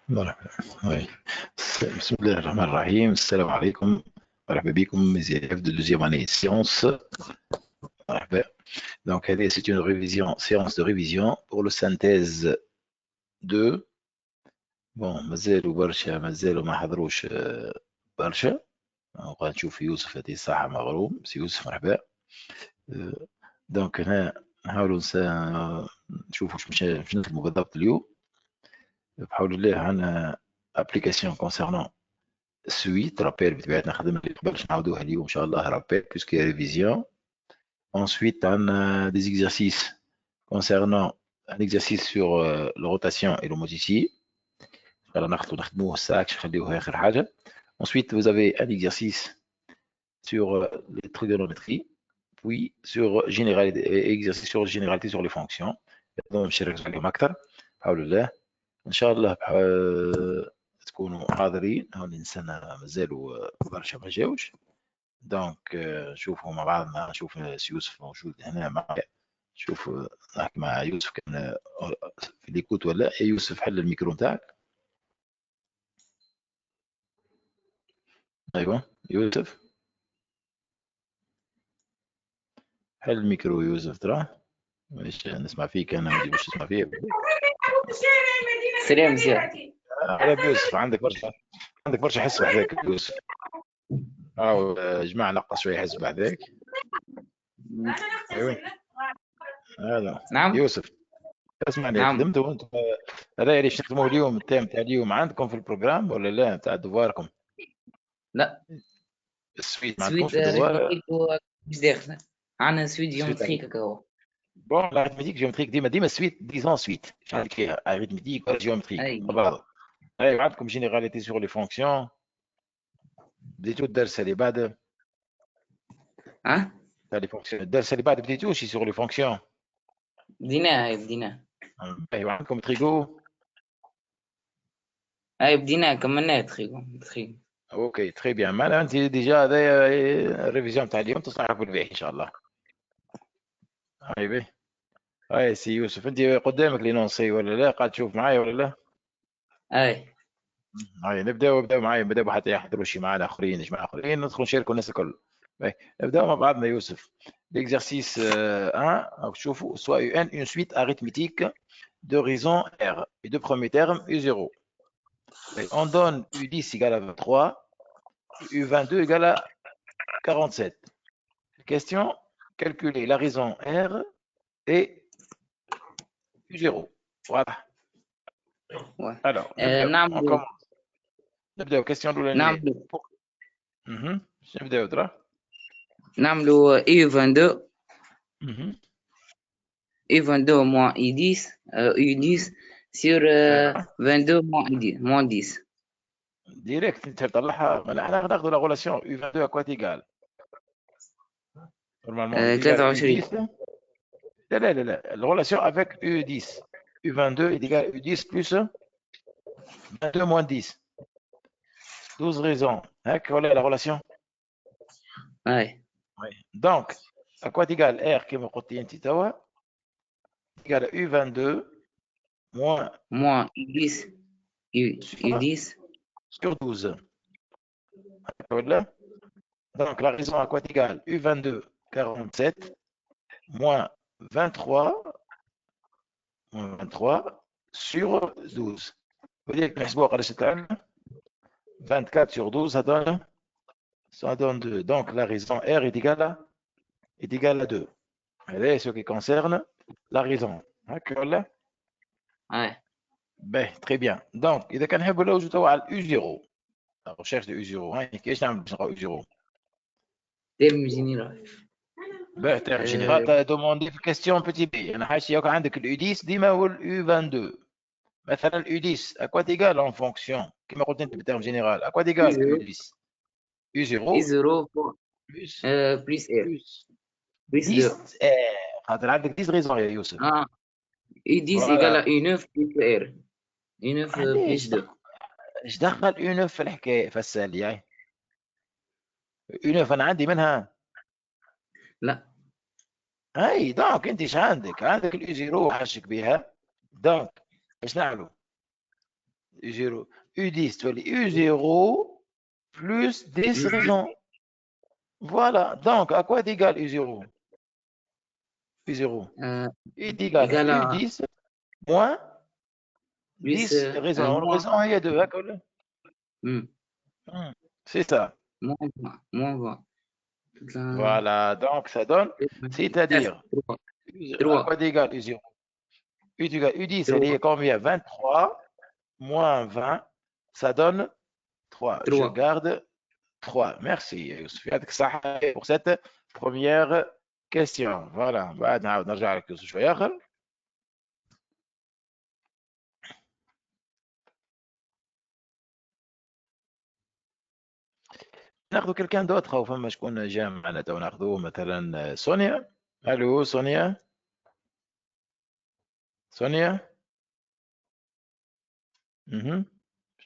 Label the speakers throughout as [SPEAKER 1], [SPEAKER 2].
[SPEAKER 1] مرحبا. Oui. بسم الله الرحمن الرحيم. السلام عليكم. مرحبا بكم mes élèves de deuxième année de sciences. مرحبا. Donc, c'est une révision, séance de révision pour le synthèse 2. Bon, مازالوا ما حضروش برشا. غنشوف يوسف هذه الساعة مغروم. سي يوسف مرحبا. دونك هنا نحاولوا نشوفوا باش نخدموا بالضبط اليوم. بحول الله عندنا ابليكاسيون كونسيرنون suite, rappel, بطبيعتنا خدمنا اللي قبل باش نعاودوها اليوم ان شاء الله rappel puisqu'il y a révision. Ensuite, on a des exercices concernant un exercice sur la rotation et l'homothétie. نخدموه الساعة نخليوه آخر حاجة. Ensuite, vous avez un exercice sur les trigonométries, puis sur généralité, exercice sur généralité sur les fonctions. باش نركزوا عليهم أكثر بحول الله إن شاء الله. تكونوا حاضرين. هون الإنسان مازالوا برشا ما جاوش. دونك نشوفوا مع بعضنا. نشوف يوسف موجود هنا معايا. نشوف نحكي مع يوسف كان في ليكوت ولا. يا يوسف حل الميكرو نتاعك. ايوه يوسف حل الميكرو يوسف ترى مش نسمع فيك. انا ما مش نسمع فيك.
[SPEAKER 2] سلام زياد.
[SPEAKER 1] على يوسف عندك برشا حس بحذاك يوسف. او جماعه نقص شويه حس بحذاك. ايوه هذا
[SPEAKER 2] نعم
[SPEAKER 1] يوسف اسمعني.
[SPEAKER 2] نعم.
[SPEAKER 1] خدمتوا انتم هذا اللي تخدموا اليوم التام تاع اليوم عندكم في البروجرام ولا لا تاع دواركم؟
[SPEAKER 2] لا
[SPEAKER 1] السويت ما
[SPEAKER 2] سويت
[SPEAKER 1] عندكمش دوار؟
[SPEAKER 2] مش داخله. عندنا سويت
[SPEAKER 1] سويت
[SPEAKER 2] جيومتريك هو.
[SPEAKER 1] بون l'arithmétique géométrique ديما سويت ديزون سويت مش عندك فيها arithmétique ولا géométrique
[SPEAKER 2] اي
[SPEAKER 1] مع بعض. ايوه عندكم généralité sur les fonctions. بديتوا الدرس اللي بعد
[SPEAKER 2] ها
[SPEAKER 1] تاع لي فونكسيون. الدرس اللي بعد بديتوا شي sur les fonctions.
[SPEAKER 2] بديناه.
[SPEAKER 1] ايوه عندكم تريغو.
[SPEAKER 2] بديناه كملناه تخيل.
[SPEAKER 1] اوكي تري بيان. معناها انت ديجا هذا الريفيزيون تاع اليوم تصلح بالباهي ان شاء الله. هاي هاي سي يوسف انت قدامك لي نونسي ولا لا؟ قاعد تشوف معايا ولا لا؟
[SPEAKER 2] اي
[SPEAKER 1] هاي نبداو معايا. بداو حتى يحضروا شي معنا اخرين جماعه اخرين ندخلوا نشاركوا الناس الكل. نبداو مع بعضنا يوسف. L'exercice 1, شوفوا soit UN une suite arithmétique de raison R et deux premiers termes U0. On donne U10 égale à 23, U22 égale à 47. Question, calculer la raison R et U0. Voilà. Alors, on
[SPEAKER 2] نعملوا
[SPEAKER 1] commence. نبداو question الأولانية. نبداو ترى.
[SPEAKER 2] نعملوا U22 moins U10 U10 sur 22 moins 10.
[SPEAKER 1] ديريكت انت تطلعها. احنا ناخذ لا غولاسيون U22 à quoi égal normalement égal à
[SPEAKER 2] 23.
[SPEAKER 1] U10. لا la relation avec U10. U22 est égal à U10 plus 22 moins 10. 12 raisons. هكا ولا la relation.
[SPEAKER 2] اي
[SPEAKER 1] Donc à quoi égal R كما قلتي انت توا égal à U22 moins
[SPEAKER 2] U10 U10
[SPEAKER 1] sur 12. Voilà. Donc la raison à quoi égale U22 47 moins 23 sur 12. Vous voyez que نحسبوها قداش تطلع 24 sur 12 ça donne 2. Donc la raison R est égale à 2. C'est ce qui concerne la raison. D'accord.
[SPEAKER 2] اي
[SPEAKER 1] Ben, très bien. Donc إذا كان نحبوا نلوجوا توا على U0. La recherche de U0. كيفاش نعمل باش نلقاو U0؟
[SPEAKER 2] ترم جينيرال.
[SPEAKER 1] Ben, terme général, tu as demandé une question petit b. أنا حاشي ياك عندك ال U10 ديما وال U22. مثلا ال U10 à quoi égal en fonction كما قلت انت بالترم جينيرال à quoi égal U10 U0
[SPEAKER 2] U0
[SPEAKER 1] plus
[SPEAKER 2] plus R
[SPEAKER 1] plus
[SPEAKER 2] plus
[SPEAKER 1] 10
[SPEAKER 2] 2.
[SPEAKER 1] خاطر عندك 10 raisons يا يوسف.
[SPEAKER 2] U10 égale à
[SPEAKER 1] فوالا
[SPEAKER 2] U9 plus R. U9 plus
[SPEAKER 1] علاش
[SPEAKER 2] 2.
[SPEAKER 1] ايش دخل U9 في الحكايه فسال لي. U9 انا عندي منها.
[SPEAKER 2] لا
[SPEAKER 1] اي دونك انت ايش عندك؟ عندك اليو 0 حاشك بها. دونك ايش نعملوا؟ U0. U10 تولي U0 plus 10 raisons. Voilà. Donc, à quoi est égal U0? U0 est égal à
[SPEAKER 2] égal à
[SPEAKER 1] U10 moins
[SPEAKER 2] plus
[SPEAKER 1] 10 raisons.
[SPEAKER 2] moins,
[SPEAKER 1] Raison, il y a deux.
[SPEAKER 2] hmm,
[SPEAKER 1] C'est ça.
[SPEAKER 2] moins 20, moins 20.
[SPEAKER 1] Voilà. Donc, ça donne, c'est-à-dire, à
[SPEAKER 2] 3,
[SPEAKER 1] quoi est égal U0? U égale U10, elle
[SPEAKER 2] 3,
[SPEAKER 1] est combien? 23 moins 20, ça donne 3. Je
[SPEAKER 2] 3.
[SPEAKER 1] garde 3. Merci, Youssef. يعطيك الصحة pour cette première question. Voilà. بعد نعاود نرجع لك يوسف شوية آخر. ناخذ quelqu'un d'autre أو فما شكون جا معنا تو ناخذوه مثلا سونيا. ألو سونيا. سونيا.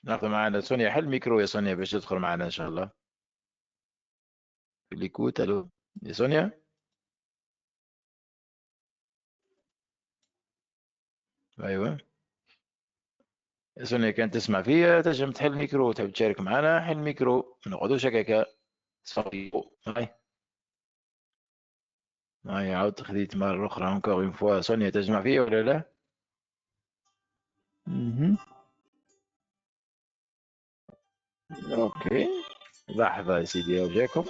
[SPEAKER 1] ناخذ معنا سونيا. حل الميكرو يا سونيا باش تدخل معنا إن شاء الله. في الكوت. ألو يا سونيا. أيوه. يا سونيا كانت تسمع فيا تنجم تحل الميكرو تحب تشارك معنا حل الميكرو ما نقعدوش هكاكا صافي. هاي عاود خديت مرة أخرى encore une fois. سونيا تسمع فيا ولا لا؟ أوكي. لحظة يا سيدي أوجاكم.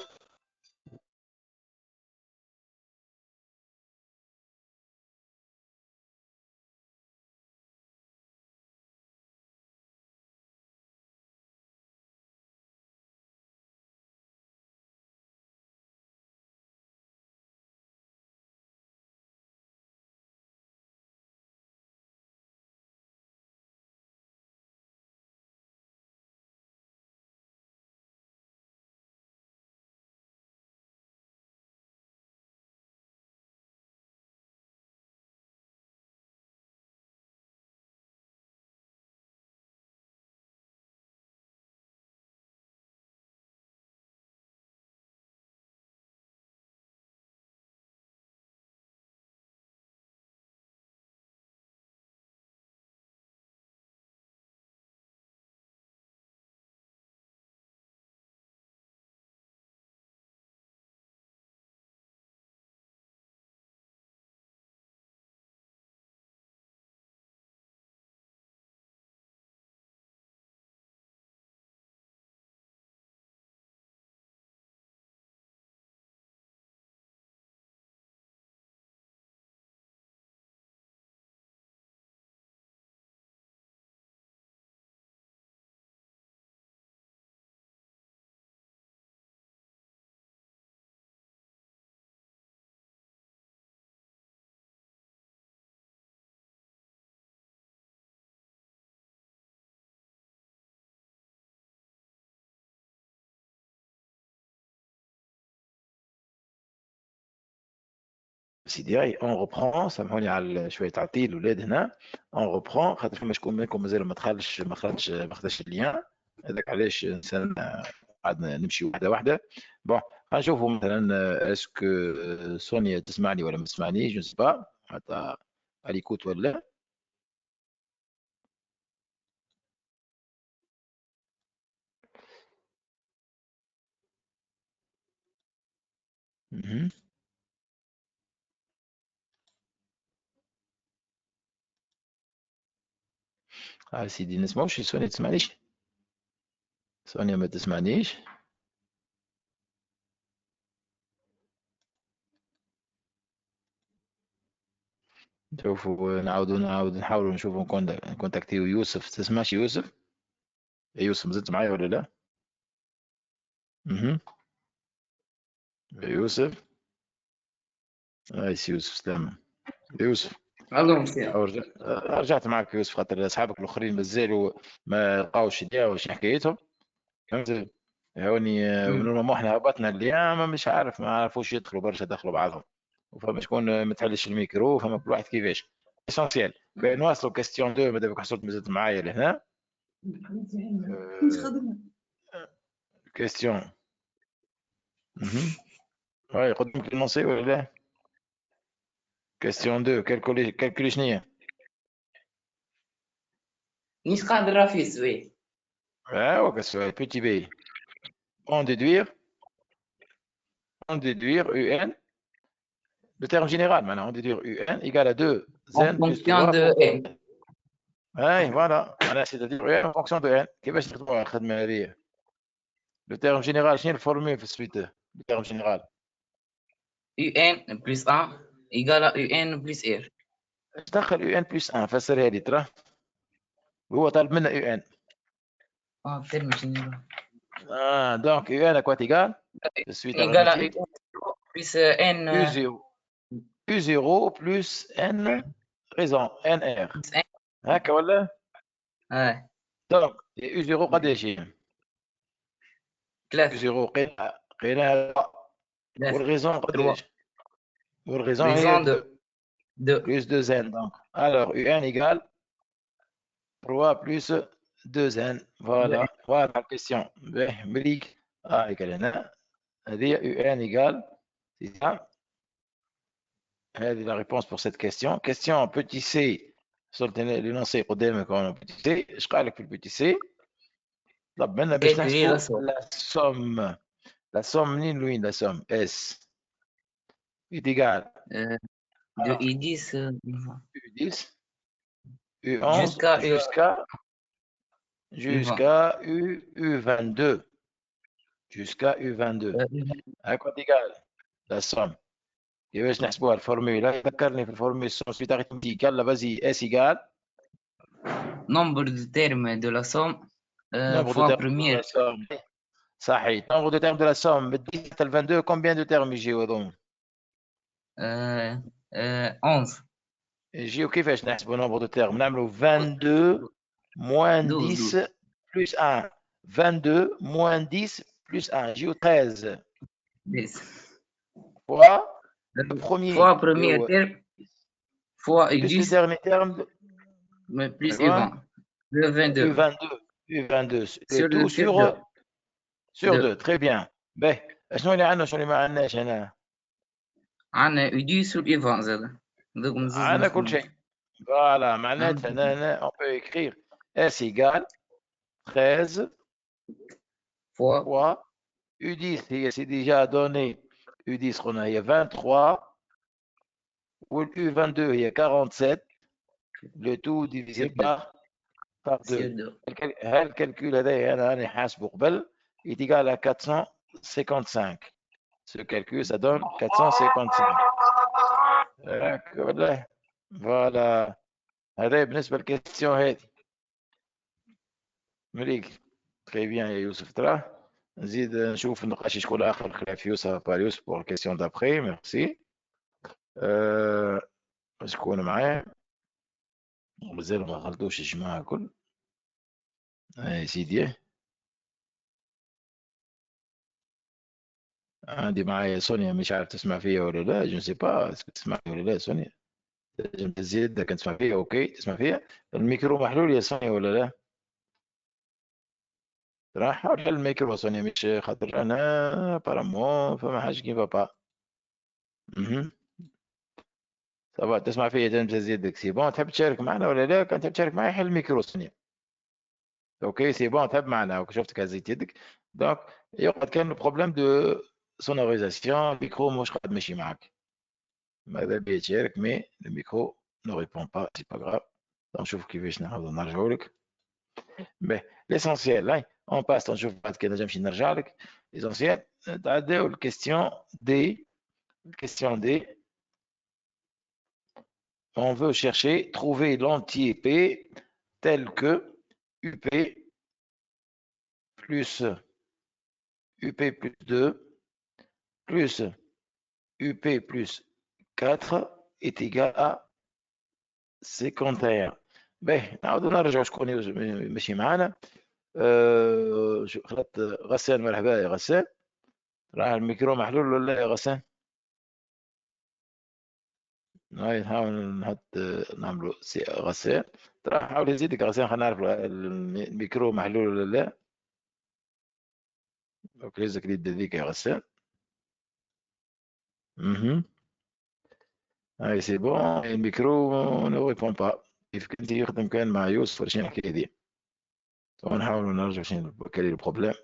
[SPEAKER 1] سيدي هاي اون روبرون. سامحوني على شويه تعطيل ولاد هنا. اون روبرون خاطر فما شكون منكم مازال ما خدش اللين. هذاك علاش انسان قعدنا نمشي واحده واحده. بون غنشوفوا مثلا اسكو سونيا تسمعني ولا ما تسمعنيش جو سي با حتى اليكوت ولا. مهم. سيدي نسمعوش سونيا تسمعنيش. سونيا ما تسمعنيش. شوفوا نعاود نحاولوا نشوفوا كونتاكتيو يوسف. تسمعش يوسف؟ يا يوسف مازلت معايا ولا لا؟ مهم. يا يوسف. سي يوسف سلام. يوسف
[SPEAKER 2] الو مسيا.
[SPEAKER 1] رجعت معك يوسف خاطر اصحابك الاخرين مازالوا ما لقاوش اليا واش حكايتهم. فهمت. هوني
[SPEAKER 2] مم.
[SPEAKER 1] نورمالمون احنا هبطنا اليوم مش عارف ما عرفوش يدخلوا برشا دخلوا بعضهم. وفما شكون ما تحلش الميكرو فما كل واحد كيفاش. اسونسيال. بين نواصلوا كاستيون 2 مادامك حصلت مازلت معايا لهنا. كاستيون. وي قدامك لونسي ولا لا؟ كاستيون 2 كالكولي شنيا؟
[SPEAKER 2] مش قادر رافيس وي.
[SPEAKER 1] ايوا السؤال petit b. On déduire UN, le terme général maintenant, on déduire UN égale à 2
[SPEAKER 2] En
[SPEAKER 1] n plus
[SPEAKER 2] fonction
[SPEAKER 1] 3
[SPEAKER 2] de
[SPEAKER 1] pour
[SPEAKER 2] n.
[SPEAKER 1] Oui, voilà. C'est-à-dire UN en fonction de N. كيفاش نكتبوها الخدمة هذه؟ Le terme général, شنو الفورمule في السويت؟ Le terme général.
[SPEAKER 2] UN plus 1 égale à UN plus R.
[SPEAKER 1] اش دخل UN plus 1 فسرها لي ترى. هو طالب منا UN.
[SPEAKER 2] terme général.
[SPEAKER 1] Donc UN à quoi égal? Suite
[SPEAKER 2] Égale à
[SPEAKER 1] arithmétique.
[SPEAKER 2] UN plus N.
[SPEAKER 1] U0 plus N raison NR.
[SPEAKER 2] plus N.
[SPEAKER 1] هكا ولا؟
[SPEAKER 2] Ouais.
[SPEAKER 1] Donc U0 قداش هي؟
[SPEAKER 2] 3.
[SPEAKER 1] U0 قيلها والغيزون قداش؟ والغيزون هي
[SPEAKER 2] 2.
[SPEAKER 1] plus 2N donc. Alors UN égale 3 plus 2N. Voilà la question. مليك égale هنا. هذه UN égale c'est ça. هذه la réponse pour cette question. Question petit c. صرت l'énoncé قدامك هون petit c. ايش قال لك في البيتي سي؟ طلب منا باش نحسبوا la somme. La somme منين لوين la somme S est égale
[SPEAKER 2] de U10
[SPEAKER 1] U10 U11 jusqu'à U22. Jusqu'à U22. À quoi égal la somme? كيفاش نحسبوها الفورمولا؟ ذكرني في الفورمولا suite arithmétique. يلا vas-y S égale
[SPEAKER 2] nombre de termes de la somme
[SPEAKER 1] nombre de
[SPEAKER 2] fois
[SPEAKER 1] termes de
[SPEAKER 2] première.
[SPEAKER 1] la somme. صحيح. Nombre de termes de la somme من 10 حتى ل 22 combien de termes يجيو هذوما؟
[SPEAKER 2] 11.
[SPEAKER 1] يجيو كيفاش نحسبوا nombre de termes؟ نعملوا 22 moins 10 plus 1. 22 moins 10 plus 1 يجيو 13.
[SPEAKER 2] 10.
[SPEAKER 1] Fois le premier.
[SPEAKER 2] Fois premier terme fois
[SPEAKER 1] plus
[SPEAKER 2] U10
[SPEAKER 1] le dernier terme
[SPEAKER 2] plus U20. Le 22.
[SPEAKER 1] U22
[SPEAKER 2] sur
[SPEAKER 1] tout sur 2. Très bien. باهي شنو اللي عندنا شنو اللي ما عندناش هنا؟
[SPEAKER 2] عندنا U10 و U20 زاد.
[SPEAKER 1] عندنا كل شيء. فوالا معناتها هنا on peut écrire S égale 13 fois U10 هي c'est déjà donné. U10 قلنا هي 23 والU22 هي 47. Le tout divisé par 2. هالكالكول هذا انا راني حاسبه قبل est égal à 455. Ce calcul ça donne 455. Voilà. هذا بالنسبة للكيستيون هذه. مليك. Très bien يا يوسف ترى. نزيد نشوف النقاش شكون آخر خلاف يوسف par يوسف pour la question d'après. Merci. شكون معايا؟ مازال ما غلطوش الجماعة الكل. سيدي عندي معايا سونيا مش عارف تسمع فيا ولا لا جو سي با تسمع ولا لا سونيا تنجم تزيد كان تسمع فيا اوكي تسمع فيا الميكرو محلول يا سونيا ولا لا راح حول الميكرو سونيا مش خاطر انا بارامون فما حاجه كيف با طبعا تسمع فيا تنجم تزيد سي بون تحب تشارك معنا ولا لا كان تحب تشارك معي حل الميكرو سونيا اوكي سي بون تحب معنا شفتك هزيت يدك دونك يقعد كان بروبليم دو sonorisation الميكرو مش قاعد ماشي معك ماذا بيا تشارك مي الميكرو نو ريبون با سي با غراف نشوف كيفاش نعاودو نرجعو لك باهي ليسونسيال هاي اون باس نشوف بعد كي نجمش نرجع لك ليسونسيال تعداو الكيستيون دي question D on veut chercher trouver l'entier P tel que UP plus UP plus 2 plus UP plus 4 est égal à 51. باهي نعاودو نرجعو شكون ماشي معانا خلطت غسان مرحبا يا غسان راه الميكرو محلول ولا يا غسان هاي نحاول نحط نعملو غسان ترى حاول نزيدك غسان خلينا نعرف الميكرو محلول ولا لا دونك لازمك اليد هذيك يا غسان هاي سي بون الميكرو نو ريبون با كيف كنت يخدم كان مع يوسف واش الحكايه هذي ونحاول نرجع شنو كان البروبليم.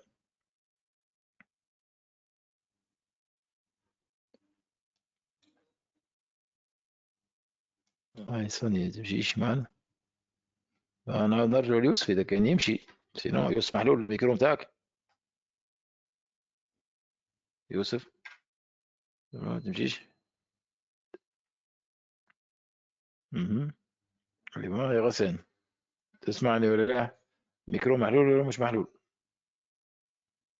[SPEAKER 1] هاي ثانية تمشيش معنا. أنا نرجع ليوسف إذا كان يمشي، سينو يوسف محلول الميكرو بتاعك. يوسف ما تمشيش. ما يا غسان تسمعني ولا لا؟ ميكرو محلول ولا مش محلول؟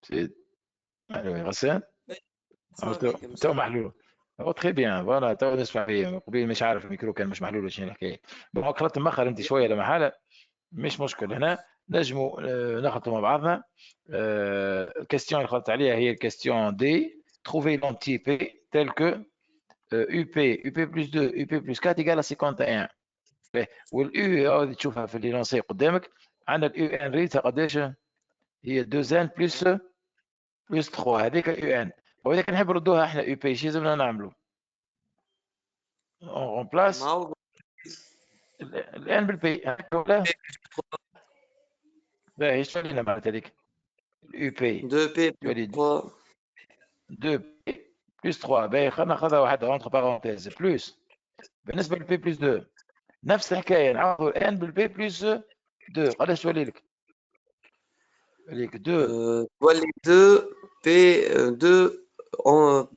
[SPEAKER 1] سيد ألو يا غسان. تو محلول. هو تخي بيان فوالا تو نسمع فيه قبيل مش عارف الميكرو كان مش محلول وش الحكاية. هو خلطت مخر أنت شوية لما حالة مش مشكل. هنا نجموا نخلطوا مع بعضنا. الكاستيون اللي خلطت عليها هي الكاستيون دي trouver l'anti P tel que UP plus 2 UP plus 4 égale à 51. واليو هذه تشوفها في اللي لانسي قدامك. عندك يو ان ريتها قداش هي 2 ان بلس 3 هذيك يو ان. واذا كان نحب نردوها احنا يو بي شي لازمنا نعملوا اون بلاس الان بالبي هكا ولا باهي ايش لنا معناتها هذيك يو بي
[SPEAKER 3] 2 بي
[SPEAKER 1] تولي
[SPEAKER 3] 3
[SPEAKER 1] 2 بي بلس 3. باهي خلينا ناخذها واحده اونتر بارونتيز بلس. بالنسبه للبي بلس 2 نفس الحكايه نعوضوا الان بالبي بلس 2 قداش تولي لك؟ عليك 2
[SPEAKER 3] تولي 2 بي 2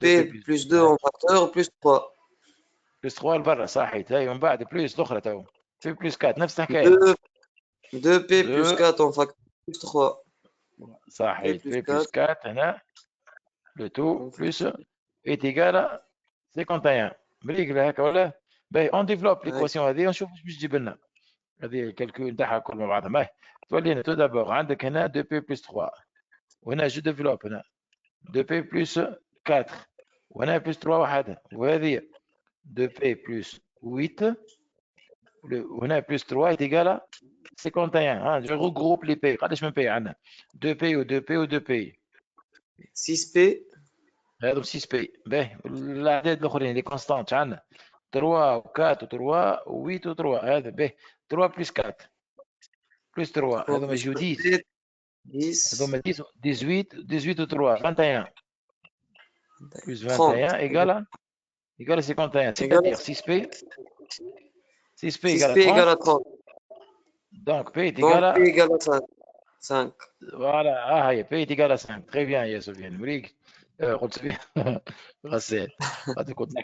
[SPEAKER 3] بي
[SPEAKER 1] بي
[SPEAKER 3] بلس 2 en facteur بلس 3
[SPEAKER 1] بلس 3 لبرا صحيت. هاي ومن بعد بلس الاخرى تو في بلس 4 نفس الحكايه
[SPEAKER 3] 2 بي بلس 4 en facteur بلس 3
[SPEAKER 1] صحيت. بي بلس 4 هنا لو تو بلس ايت ايكال 51 مريقله هكا ولا؟ باهي اون ديفلوب ليكواسيون هذه ونشوف واش باش تجيب لنا. هذه الكالكول نتاعها كل مع بعضها. باهي تولي لنا تو دابور عندك هنا 2 بي بلس 3 وهنا جو ديفلوب هنا 2 بي بلس 4 وهنا بلس 3 وحدها وهذه 2 بي بلس 8 وهنا بلس 3 ايكال 51. ها جو regroupe لي بي. قداش من بي عندنا؟ 2 بي و 2 بي و 2 بي
[SPEAKER 3] 6 بي
[SPEAKER 1] هذو 6 بي. باهي الاعداد الاخرين لي كونستانت عندنا 3 و 4 و 3 و 8 و 3 هذا باهي 3 بلس 4 بلس 3 هذوما يجيو 10 هذوما 10 18 و 3 21 بلس 21 ايكال 51 c'est-à-dire 6 بي 6 بي ايكال 30 donc P est égal à
[SPEAKER 3] 5
[SPEAKER 1] voilà. ها هي P est égal à 5. très bien يا سفيان مريك. قلت سفيان غسان كنت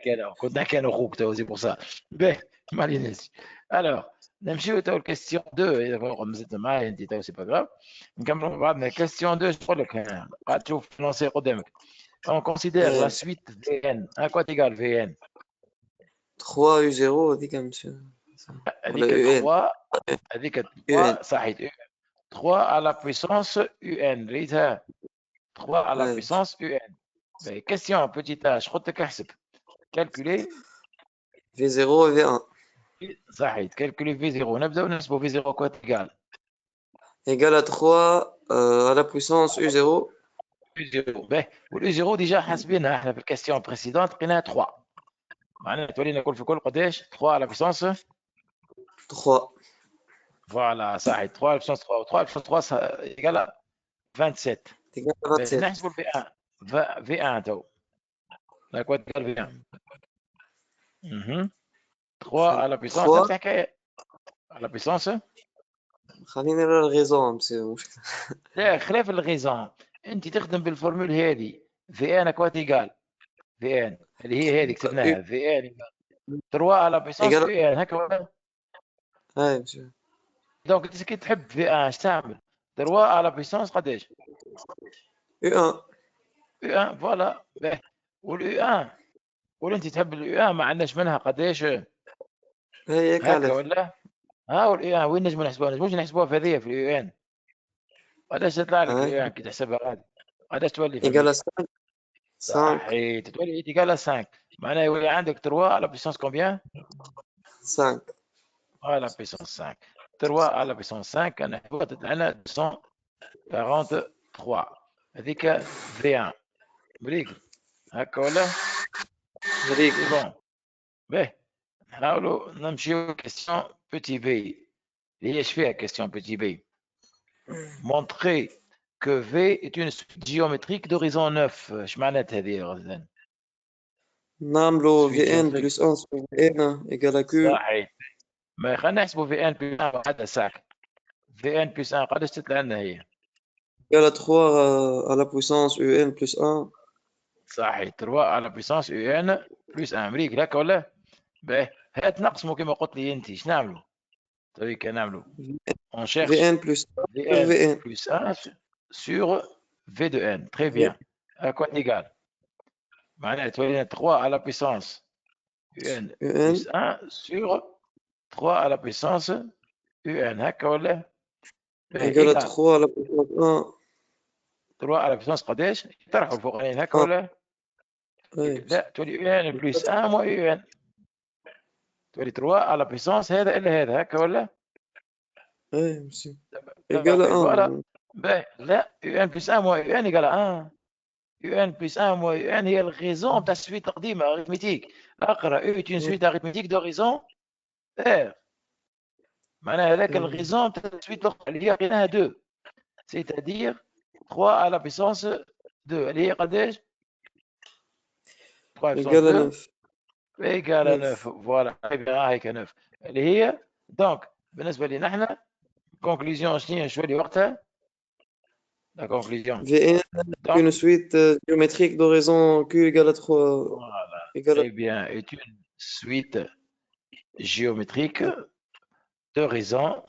[SPEAKER 1] نحكي انا اخوك تو سي بور سا. باهي ما عليناش. الوغ نمشيو تو الكاستيون 2 مازلت معايا انت تو سي با غراف. نكملوا مع بعضنا الكاستيون 2. اش تقول لك هنا قاعد تشوف لونسي قدامك. on considère la suite Vn à quoi égale Vn
[SPEAKER 3] 3 U 0 هذيك monsieur
[SPEAKER 1] هذيك 3 هذيك 3 صحيت 3 à la puissance un ريتها 3 à la puissance un. question petit h خد لك احسب calculer
[SPEAKER 3] V0 et V1
[SPEAKER 1] صحيت calculer V0 نبداو نحسبوا V0 quoi égal
[SPEAKER 3] égale à 3 à la puissance U0
[SPEAKER 1] U0. باهي والU0 ديجا حاسبينها احنا في الكاستيون بريسيدونت لقيناها 3 معناها تولينا كل في كل قداش 3 على puissance
[SPEAKER 3] 3
[SPEAKER 1] فوالا صحيت 3 على puissance 3 3 على puissance 3 égale 27
[SPEAKER 3] égale à 27
[SPEAKER 1] نحسبوا V1 V1 تو لا quoi égal V1 3 à la puissance نفس الحكايه على puissance
[SPEAKER 3] خلينا نرى الغيزون مسيو
[SPEAKER 1] لا خلاف الغيزون. انت تخدم بالفورمول هذه في ان كوات ايكال في ان اللي هي هذه كتبناها في ان 3 على بيسونس في ان هكا ولا؟
[SPEAKER 3] هاي مسيو
[SPEAKER 1] دونك انت كي تحب في ان اش تعمل 3 على بيسونس قداش؟
[SPEAKER 3] U1
[SPEAKER 1] U1 فوالا. واليو 1 قول انت تحب اليو 1 ما عندناش منها قداش
[SPEAKER 3] هي
[SPEAKER 1] هكا ولا؟ ها واليو 1 وين نجمو نحسبوها؟ نجموش نحسبوها في هذه في اليو ان قداش تطلع لك اليو 1 كي تحسبها غادي قداش تولي في
[SPEAKER 3] égale à 5
[SPEAKER 1] صحيت تولي ايكال 5 معناها يولي عندك 3 على بيسونس كومبيان
[SPEAKER 3] 5
[SPEAKER 1] على بيسونس 5 3 على بيسونس 5 كان تطلع لنا 243 هذيك في 1 مريق هكا ولا؟
[SPEAKER 3] مريق
[SPEAKER 1] بون باهي نحاولوا نمشيو كيستيون بوتي بي اللي هي اش فيها كيستيون بوتي بي montrer que V est une suite géométrique d'horizon 9. ايش معناتها هذه يا غزلان؟
[SPEAKER 3] نعملو
[SPEAKER 1] suite
[SPEAKER 3] في ان
[SPEAKER 1] géométrique.
[SPEAKER 3] بلس 1 sur في ان ايكال كيو
[SPEAKER 1] صحيح. ما خلينا نحسبوا في ان بلس 1 وحدها ساك. في ان بلس 1 قداش تطلع لنا هي؟
[SPEAKER 3] ايكال 3 à la puissance un بلس 1
[SPEAKER 1] صحيح 3 على بيسانس يو ان بلس امريكا هكا ولا؟ باهي هات نقسموا كما قلت لي انت ايش نعملوا؟ طيب كان نعملوا اون
[SPEAKER 3] في
[SPEAKER 1] شيرش
[SPEAKER 3] ان بلس 1
[SPEAKER 1] في
[SPEAKER 3] sur
[SPEAKER 1] ان
[SPEAKER 3] في ان
[SPEAKER 1] بلس 1 sur في دو ان تري بيان كون ايكال معناها تولي لنا 3 على بيسانس يو ان
[SPEAKER 3] ان
[SPEAKER 1] بلس 1 sur 3 على بيسانس يو ان هكا ولا؟ باهي
[SPEAKER 3] ايكال
[SPEAKER 1] ايكال
[SPEAKER 3] 3 à la puissance 1
[SPEAKER 1] 3 على بيسانس قداش؟ يطرحوا الفوقانيين هكا
[SPEAKER 3] 1
[SPEAKER 1] ولا؟
[SPEAKER 3] اي
[SPEAKER 1] لا تولي يو ان بلس 1 مو يو ان تولي 3 على بيسانس هذا الا هذا هكا ولا؟
[SPEAKER 3] اي مسيو ايكال
[SPEAKER 1] فوالا
[SPEAKER 3] 1
[SPEAKER 1] باهي لا يو ان بلس 1 مو يو ان يقال 1 يو ان بلس 1 مو يو ان هي الغيزون تاع السويت القديمه اريثميتيك اقرا او اون سويت اريثميتيك دوريزون ار معناها هذاك الغيزون تاع السويت الاخرى اللي هي لقيناها 2 سيتادير 3 على بيسونس 2 اللي هي قداش 3 بيسونس
[SPEAKER 3] ايكال
[SPEAKER 1] 2
[SPEAKER 3] 9
[SPEAKER 1] ايكال 9 فوالا هيك 9 اللي هي دونك بالنسبه لنا احنا كونكلوزيون شنو شويه وقتها لا كونكلوزيون
[SPEAKER 3] في ان
[SPEAKER 1] دونك
[SPEAKER 3] une suite géométrique d'horizon Q égale à 3
[SPEAKER 1] voilà
[SPEAKER 3] égale
[SPEAKER 1] très bien est une suite géométrique de raison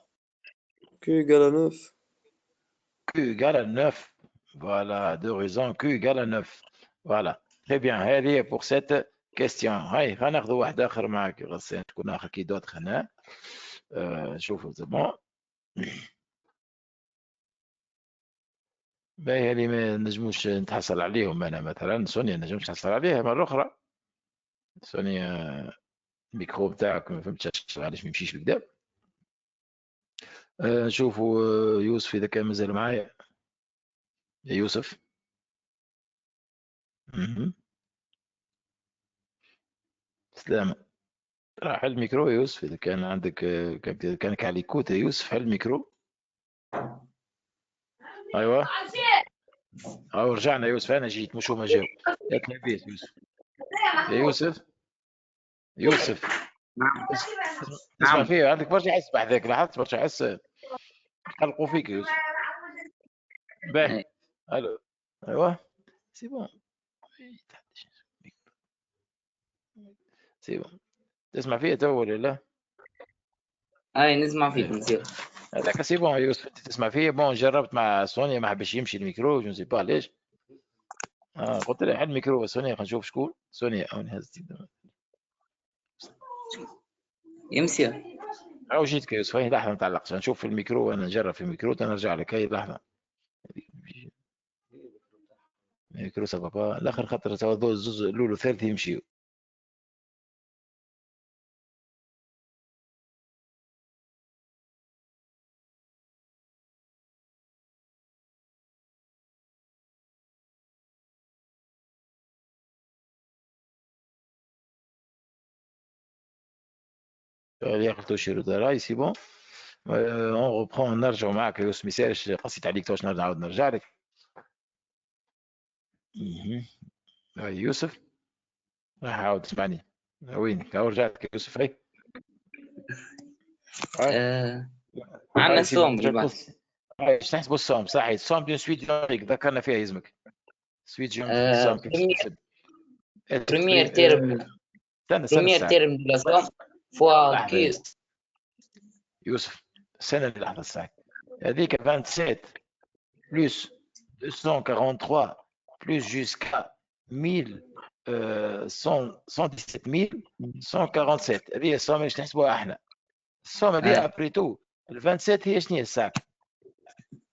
[SPEAKER 3] Q égale à 9
[SPEAKER 1] Q égale à 9. Voilà, de raison Q égale à 9. Voilà, très bien. هذه pour cette question. هاي غناخذ واحد آخر معك غسان تكون آخر كي دوت هنا. شوفوا c'est bon. باهي هذه ما نجموش نتحصل عليهم أنا مثلا سونيا نجمش نتحصل عليها مرة أخرى. سونيا الميكرو بتاعك ما فهمتش علاش ما يمشيش بالكدا. نشوفوا يوسف إذا كان مازال معايا. يا يوسف. سلامة. راح الميكرو يا يوسف إذا كان عندك كانك على الكوت يا يوسف حل الميكرو. أيوة. أو رجعنا يوسف أنا جيت مش هما جاو. يا تلبيت يوسف. يا يوسف. يوسف. تسمع فيه عندك برشا حس بحذاك لاحظت برشا حس يقلقوا فيك يا يوسف. باهي. ألو. أيوة. سي بون. سي بون. تسمع فيه تو ولا لا؟
[SPEAKER 2] اي نسمع فيك مسيو.
[SPEAKER 1] هذاك سي بون يوسف انت تسمع فيه بون جربت مع سونيا ما حبش يمشي الميكرو جو سي با ليش قلت له حل الميكرو سونيا خلينا نشوف شكون سونيا او نهزتي
[SPEAKER 2] يا مسيو
[SPEAKER 1] او جيتك يا يوسف هاي لحظه ما تعلقش نشوف في الميكرو وانا نجرب في الميكرو تنرجع لك هاي لحظه الميكرو سافا با الاخر خاطر تو زوز الاولى ثالث يمشيو ياخذ توشيرو دراي سي بون اون ريبرون نرجعوا معك يا يوسف ميسالش قصيت عليك توش نعاود نرجع لك هاي يوسف راح عاود تسمعني وينك هاو رجعت يا يوسف هاي
[SPEAKER 2] عندنا
[SPEAKER 1] هاي سي
[SPEAKER 2] الصوم
[SPEAKER 1] بون
[SPEAKER 2] بعد.
[SPEAKER 1] ايش تحسبوا الصوم صحيح الصوم دون سويت جيومتريك ذكرنا فيها يزمك سويت جيومتريك الصوم كيف تحسب
[SPEAKER 2] بريمير تيرم
[SPEAKER 1] استنى
[SPEAKER 2] بريمير
[SPEAKER 1] الساعة
[SPEAKER 2] تيرم دو لا صوم فوا
[SPEAKER 1] لحظة
[SPEAKER 2] كيو.
[SPEAKER 1] يوسف استنى لحظة الساعة هذيك 27 بلس 243 بلس جوسكا 117147 هذه الصوم اللي نحسبوها احنا الصوم هذه ابريتو ال 27 هي شنو هي الساعة؟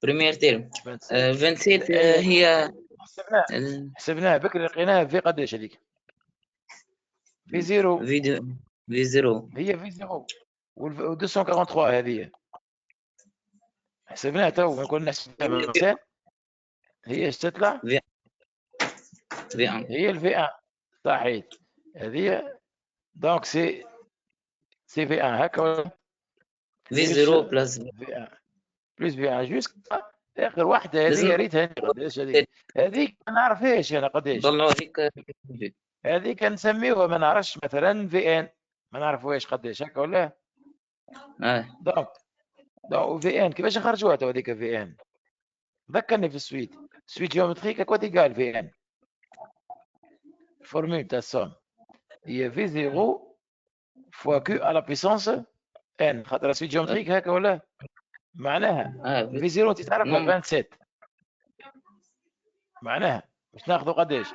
[SPEAKER 2] بريمير تيرم
[SPEAKER 1] 27
[SPEAKER 2] 27 هي
[SPEAKER 1] حسبناها بكري لقيناها في قداش هذيك؟ في زيرو
[SPEAKER 2] في زيرو
[SPEAKER 1] هي في زيرو و 243 هذه حسبناها تو نكون نحسبها من الانسان هي ايش تطلع؟
[SPEAKER 2] في ان
[SPEAKER 1] هي الفي 1 صحيح هذه دونك سي في 1 هكا
[SPEAKER 2] في زيرو بلس
[SPEAKER 1] في 1 بلس في ان جوسكا اخر واحده. هذه
[SPEAKER 2] لازم
[SPEAKER 1] يا ريتها قداش هذيك ما نعرفهاش انا قداش.
[SPEAKER 2] نطلعوا هذيك
[SPEAKER 1] هذيك نسميوها ما نعرفش مثلا في ان، ما نعرفوهاش قداش هكا ولا. دونك في ان كيفاش نخرجوها تو هذيك في ان؟ ذكرني في السويت جيومتريك اكواتي قال في ان الفورمول تاع السوم هي في 0 فوا كيو على بيسونس ان، خاطر سويت جيومتريك هكا ولا معناها في 0 انت تعرفها 27 معناها باش ناخذوا قداش؟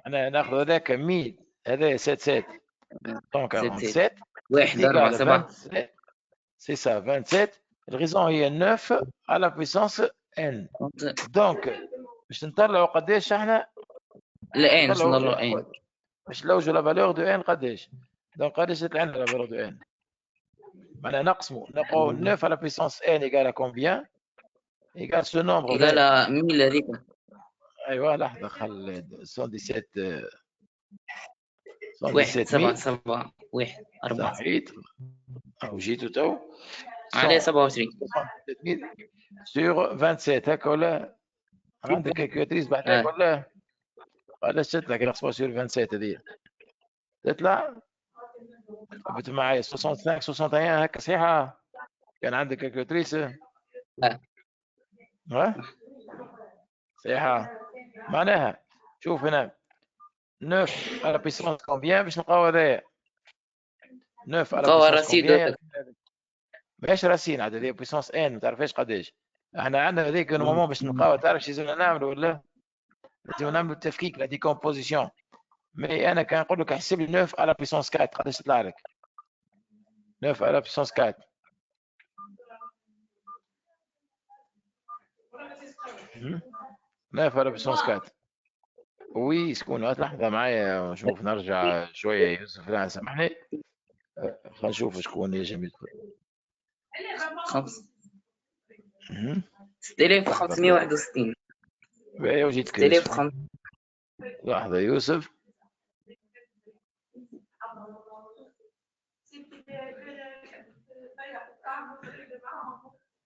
[SPEAKER 1] معناها ناخذوا هذاك 100 هذا 7 دونك 47
[SPEAKER 2] واحد
[SPEAKER 1] égal
[SPEAKER 2] أربعة
[SPEAKER 1] à
[SPEAKER 2] سبعة
[SPEAKER 1] 27 c'est ça 27 الغيزون هي 9 على بيسونس ان. دونك باش نطلعوا قداش احنا
[SPEAKER 2] الآن باش نطلعوا ان
[SPEAKER 1] باش نلوجوا لا فالور دو ان قداش. دونك قداش تطلع عندنا لا فالور دو ان؟ معناها نقسموا نلقاو 9 على بيسونس ان ايكال كومبيان؟ ايكال سو نومبر
[SPEAKER 2] إيكال 1000 هذيك.
[SPEAKER 1] ايوا لحظه خل 117
[SPEAKER 2] واحد سبعة
[SPEAKER 1] 117
[SPEAKER 2] سبعة واحد أربعة
[SPEAKER 1] صحيت او جيتو تو
[SPEAKER 2] عليه 27
[SPEAKER 1] سور 27 هكا ولا عندك كالكولاتريس بعدك ولا علاش تطلع كي نقسموها سور 27 هذه تطلع قبت معايا 65 61 هكا صحيحه؟ كان عندك كالكولاتريس؟ ها صحيحه. معناها شوف هنا 9 على بيسونس كومبيان باش نلقاو هذايا 9 على بيسونس كومبيان ماهيش راسين عاد هذه بيسونس ان ما تعرفهاش قداش. احنا عندنا هذيك نورمالمون باش نلقاوها تعرف شو لازمنا نعملوا ولا؟ لازم نعملوا التفكيك لا ديكومبوزيسيون. مي انا كان نقول لك احسب لي 9 على بيسونس 4 قداش تطلع لك؟ 9 على بيسونس 4 9 على بيسونس 4 وي شكون؟ لحظه معايا نشوف نرجع شويه يوسف لا سامحني خلينا نشوف شكون يجي يدخل.
[SPEAKER 2] 6561
[SPEAKER 1] باهي وجيت
[SPEAKER 2] 6500
[SPEAKER 1] لحظه يوسف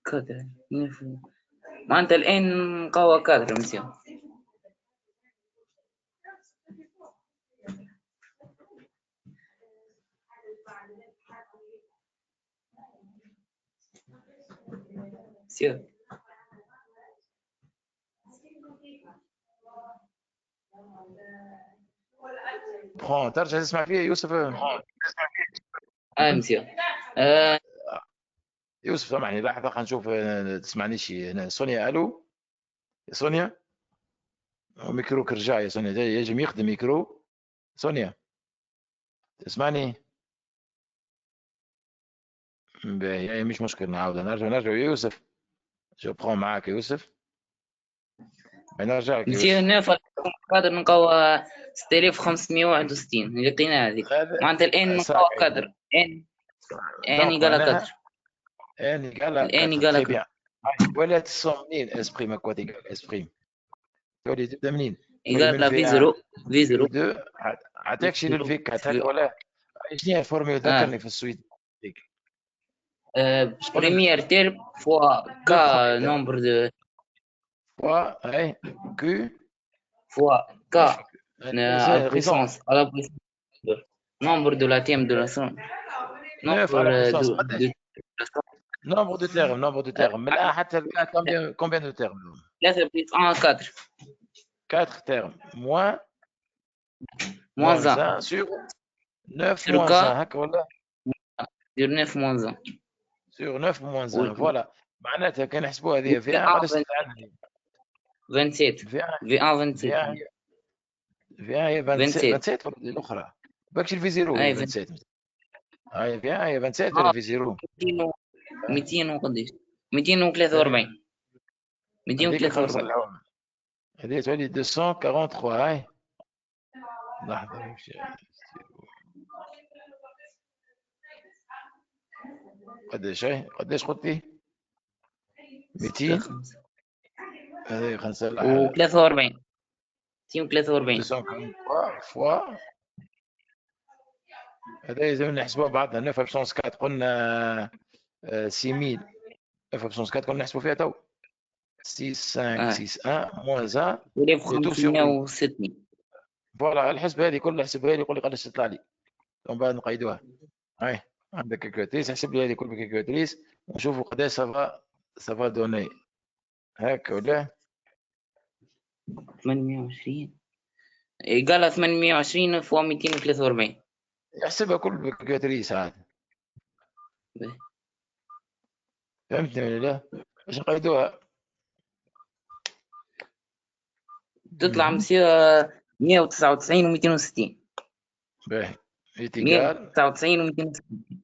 [SPEAKER 2] كادر معناتها الآن قوى كادر مسيو. سير
[SPEAKER 1] ترجع تسمع فيا يوسف؟
[SPEAKER 2] مسيو.
[SPEAKER 1] يوسف سامحني لحظه خلينا نشوف تسمعنيش هنا. سونيا الو يا سونيا ميكروك رجع يا سونيا يجب يخدم ميكرو. سونيا تسمعني؟ باهي مش مشكل نعاود نرجع يوسف جو بخون معاك يوسف نرجع
[SPEAKER 2] مسيو. 9 قادر نقوى 6561 لقينا هذيك معناتها الآن نقوى قدر ان يقال قدر
[SPEAKER 1] ان يقال قدر ولا تصوم منين اسبريم اكواتيك اسبريم تولي تبدا منين؟
[SPEAKER 2] يقال في 0
[SPEAKER 1] 2 عطاك شي للفيك هكا ولا شنو هي الفورمول ذكرني في السويد
[SPEAKER 2] بريمير تيرم فوا كا نومبر دو
[SPEAKER 1] فوا اي كو
[SPEAKER 2] فوا كا puissance à la puissance nombre de la terme de la somme
[SPEAKER 1] nombre de termes من الآن حتى combien de termes
[SPEAKER 2] 3 plus 1 4
[SPEAKER 1] 4 termes moins
[SPEAKER 2] 1
[SPEAKER 1] sur 9 moins 1 هكا ولا
[SPEAKER 2] sur 9 moins 1
[SPEAKER 1] sur 9 moins 1 فوالا معناتها كان نحسبوها هذه في 1 قداش تطلع عندنا
[SPEAKER 2] 27 في 1 27
[SPEAKER 1] في هي 27 ولا الاخرى باكش في 0 هي 27 هاي في هي 27 ولا في 0
[SPEAKER 2] 200 وقداش 243 243
[SPEAKER 1] هذه تولي 243 هاي لحظه قداش قلتي 200 هذه خمسة
[SPEAKER 2] و43 243
[SPEAKER 1] فوا هذا لازم نحسبوها بعضنا 9 بسونس 4 قلنا 6000 اف ابسونس 4 كنا نحسبوا فيها تو 6 5 6 1 موان 1
[SPEAKER 2] تولي ب
[SPEAKER 1] اي تو سور اي
[SPEAKER 2] 560.
[SPEAKER 1] فوالا الحسبه هذه كلها حسبها لي يقول لي قداش تطلع لي ومن بعد نقيدوها. هاي عندك كالكولاتريس احسب لي هذه كل بالكالكولاتريس ونشوفوا قداش سافا دوني هاك ولا
[SPEAKER 2] 820 قالها 820 فوا 243.
[SPEAKER 1] يحسبها كل بالكالكولاتريس عاد.
[SPEAKER 2] باهي.
[SPEAKER 1] فهمتني ولا لا؟ باش نقيدوها
[SPEAKER 2] تطلع مسيو 199 و 260.
[SPEAKER 1] باهي ايتيكال
[SPEAKER 2] 199 و 260.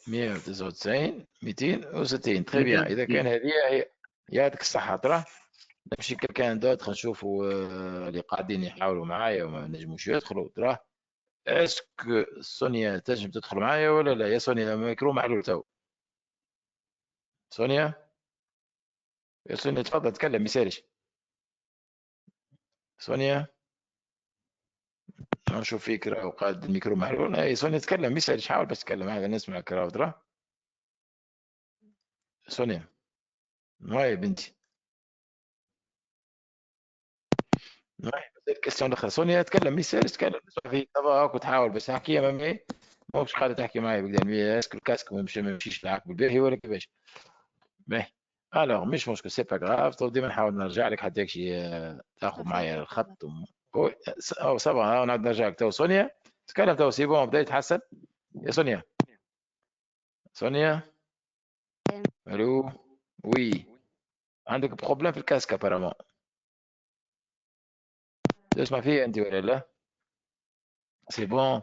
[SPEAKER 1] 199 260 تري بيان. اذا كان هذه هي يعطيك الصحه ترى نمشي كان دوت نشوفوا اللي قاعدين يحاولوا معايا وما نجموش يدخلوا ترى. اسكو سونيا تنجم تدخل معايا ولا لا؟ يا سونيا الميكرو محلول تو. سونيا يا سونيا تفضل تكلم يسالش. سونيا نشوف فيك راهو قاعد الميكرو محلول. اي سونيا تكلم يسالش حاول بس تكلم هذا نسمعك راهو ترى. سونيا هاي بنتي الكاستيون الاخرى. سونيا تكلم ما يسالش تكلم نسمع فيك تباك وتحاول بس تحكي امامي ماهوش قاعده تحكي معايا بقدر اسكو الكاسك ما يمشيش معاك بالباهي ولا كيفاش. باهي الوغ مش مشكل سي با غراف تو ديما نحاول نرجع لك حتى يكشي تاخذ معايا الخط او صبا نعاود نرجع لك تو. سونيا تكلم تو سي بون بدا يتحسن. يا سونيا سونيا الو وي عندك بروبليم في الكاسك ابارامون تسمع فيه انت ولا لا؟ سي بون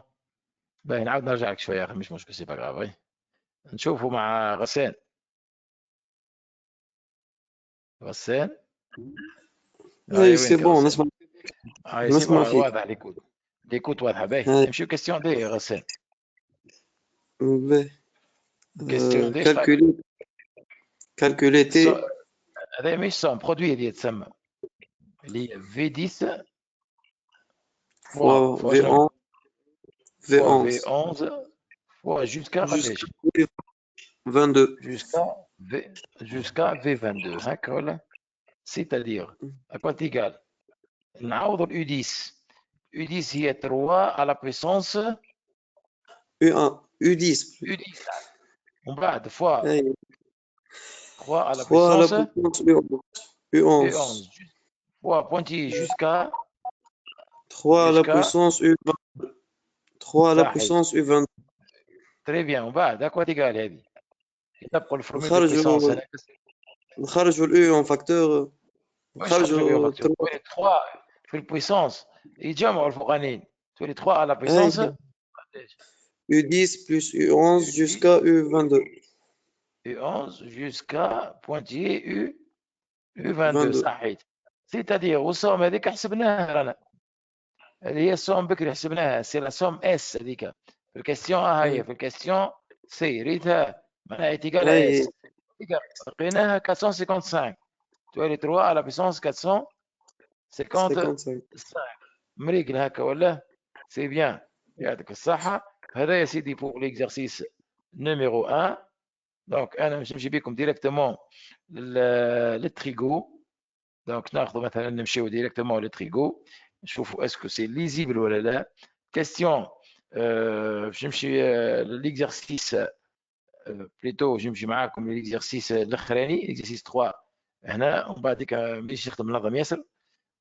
[SPEAKER 1] باهي نعاود نرجع لك شويه يا اخي مش مشكل سي با غراف. نشوفوا مع غسان. غسان
[SPEAKER 3] اي سي بون
[SPEAKER 1] غسان؟
[SPEAKER 3] نسمع
[SPEAKER 1] سي بون
[SPEAKER 3] فيك.
[SPEAKER 1] واضح ليكوت واضحه. باهي
[SPEAKER 3] هاي
[SPEAKER 1] نمشيو كيستيون دي غسان.
[SPEAKER 3] باهي.
[SPEAKER 1] كيستيون دي
[SPEAKER 3] كالكوليتي
[SPEAKER 1] هذا مش سوم برودوي اللي يتسمى اللي هي في 10
[SPEAKER 3] فوا
[SPEAKER 1] فوا
[SPEAKER 3] في
[SPEAKER 1] شنو
[SPEAKER 3] 11 في
[SPEAKER 1] فوا في
[SPEAKER 3] 11
[SPEAKER 1] 11 فوا جوسكا
[SPEAKER 3] jusqu'à
[SPEAKER 1] قداش
[SPEAKER 3] 22.
[SPEAKER 1] جوسكا في 22 هكا ولا سيتادير اكوا تيغال نعوضوا اليو 10. يو 10 هي 3 على بويسونس
[SPEAKER 3] U1 U10
[SPEAKER 1] يو 10 ومن بعد فوا
[SPEAKER 3] اي
[SPEAKER 1] 3 على
[SPEAKER 3] 3 à la
[SPEAKER 1] بويسونس
[SPEAKER 3] puissance
[SPEAKER 1] يو
[SPEAKER 3] U11
[SPEAKER 1] 11 فوا بوينتي جوسكا
[SPEAKER 3] 3 à la
[SPEAKER 1] جوسكا
[SPEAKER 3] puissance U20 3 à la
[SPEAKER 1] صحيح
[SPEAKER 3] puissance U20
[SPEAKER 1] تري بيان. ومن بعد اكوا تيغال هذه نطبقوا الفورمول دو بويسونس هنا
[SPEAKER 3] نخرجوا الU en facteur
[SPEAKER 1] واش خرجوا لي
[SPEAKER 3] نخرجوا
[SPEAKER 1] فاكتور تولي 3 في البويسونس يتجمعوا الفوقانيين تولي 3 على
[SPEAKER 3] اي
[SPEAKER 1] بويسونس
[SPEAKER 3] U10 plus U11 jusqu'à U22
[SPEAKER 1] U11 jusqu'à pointillé U22
[SPEAKER 3] 22
[SPEAKER 1] صحيت. سيتادير والسوم هذيك حسبناها رانا هذه هي السوم بكري حسبناها سي لا سوم اس هذيك في الكاستيون هي في الكاستيون سي ريتها معناها ايتيكال
[SPEAKER 3] اي
[SPEAKER 1] اس لقيناها 455 تولي 3 على بويسونس 455
[SPEAKER 3] 55
[SPEAKER 1] مريقل هكا ولا سي بيان يعطيك الصحة. هذا يا سيدي بوغ ليكزارسيس نيميرو 1. دونك انا باش نمشي بكم ديريكتومون للتريغو. دونك ناخذ مثلا نمشيو ديريكتومون للتريغو نشوفوا اسكو سي ليزيبل ولا لا. كاستيون باش نمشي ليكزارسيس بليتو باش نمشي معاكم ليكزارسيس الاخراني اكزارسيس 3 هنا ومن بعد ديك مانيش نخدم منظم ياسر.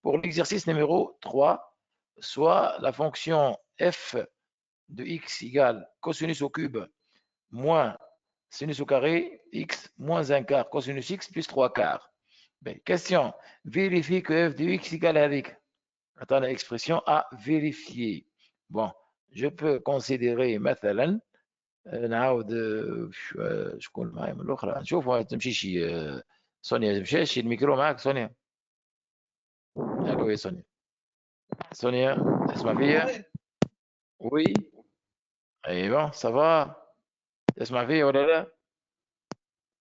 [SPEAKER 1] بوغ ليكزارسيس نيميرو 3 soit la fonction f de x égale cosinus au cube moins sinus au carré x moins un quart cosinus x plus 3 quarts. Ben, question, vérifie que f de x égale avec. Attends, l'expression à vérifier. Bon, je peux considérer مثلا نعاود شكون معايا من الاخرى نشوف تمشيش سونيا تمشيش الميكرو معاك سونيا. الو يا سونيا. سونيا تسمع فيا؟ وي ايوه صافا تسمع فيا ولا لا؟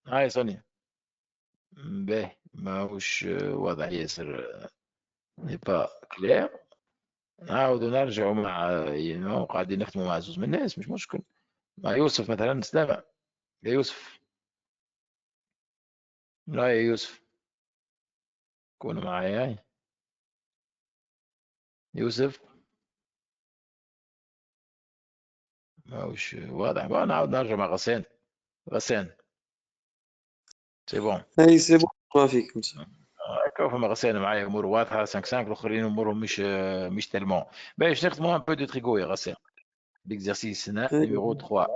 [SPEAKER 1] هاي سونيا باهي ماهوش واضح ياسر ني با كلير. نعاودو نرجعو مع قاعدين نخدمو مع زوز من الناس مش مشكل. مع يوسف مثلا سلامة يا يوسف. لا يا يوسف كونوا معايا يوسف ماهوش واضح بقى. نعاود نرجع مع غسان. غسان سي بون.
[SPEAKER 3] اي سي بون ما فيك انت.
[SPEAKER 1] هكا فما غسان معايا امور واضحه. 5 5 الاخرين امورهم مش تالمون. باش نخدموا ان بو دو تريغو يا غسان. ليكزارسيس
[SPEAKER 3] أي.
[SPEAKER 1] نيميرو 3.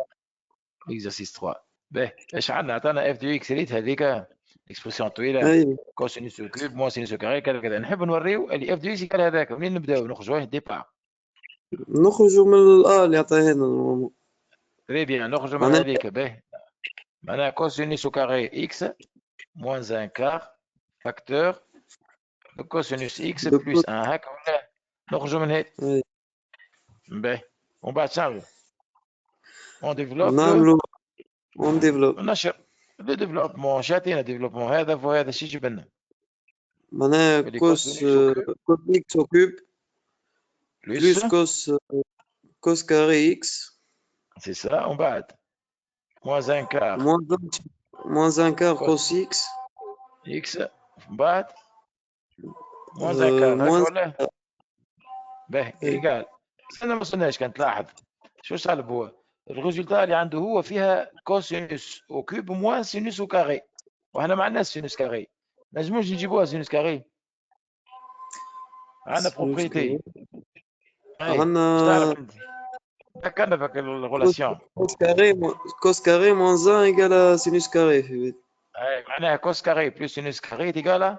[SPEAKER 1] ليكزارسيس 3. باهي اش عندنا؟ عطانا اف دو اكس ريت هذيك اكسبرسيون طويله.
[SPEAKER 3] اي
[SPEAKER 1] كوسينوس كوب موان سينوس كاري كذا كذا. نحب نوريو اللي اف دو اكس قال هذاك. منين نبداو؟ نخرجوا ديبار.
[SPEAKER 3] نخرجوا من اللي عطاها لنا نورمالمون.
[SPEAKER 1] تري بيان نخرجوا من
[SPEAKER 3] معناها
[SPEAKER 1] هذيك. باهي معناها كوسينوس كاري اكس موان ان كار فاكتور دو كوسينوس اكس
[SPEAKER 3] دو
[SPEAKER 1] بلس 1 هكا ولا؟ نخرجوا من هيك.
[SPEAKER 3] اي
[SPEAKER 1] باهي ومن بعد شنو؟ اون ديفلوب لو
[SPEAKER 3] نعملوا اون ديفلوب.
[SPEAKER 1] نشر لو ديفلوبمون. شاتينا ديفلوبمون هذا وهذا شي يجيب لنا
[SPEAKER 3] معناها
[SPEAKER 1] اللي
[SPEAKER 3] كوس
[SPEAKER 1] كوسينوس كوب
[SPEAKER 3] كوس اكس او كوب
[SPEAKER 1] بلس
[SPEAKER 3] بلس كوس كاري اكس
[SPEAKER 1] سي سا. ومن بعد موان ان كار
[SPEAKER 3] موان ان كار
[SPEAKER 1] كوس
[SPEAKER 3] كوس اكس
[SPEAKER 1] اكس. ومن بعد موان ان كار هكا
[SPEAKER 3] موان
[SPEAKER 1] ولا؟ باهي
[SPEAKER 3] اي
[SPEAKER 1] ايكال. انا ما وصلناش. كان تلاحظ شو صالب هو الريزولتا اللي عنده هو فيها كوسينوس او كوب موان سينوس او كاري. وحنا ما عندناش سينوس كاري. نجموش نجيبوها سينوس كاري. عندنا
[SPEAKER 3] سينوس كاري.
[SPEAKER 1] بروبريتي. اي اش
[SPEAKER 3] عندنا
[SPEAKER 1] تعرف انت؟ ذكرنا فيك الريلاسيون.
[SPEAKER 3] كوس كاري موان ان ايكال سينوس كاري في بيت.
[SPEAKER 1] اي معناها كوس كاري بلس سينوس كاري تيقال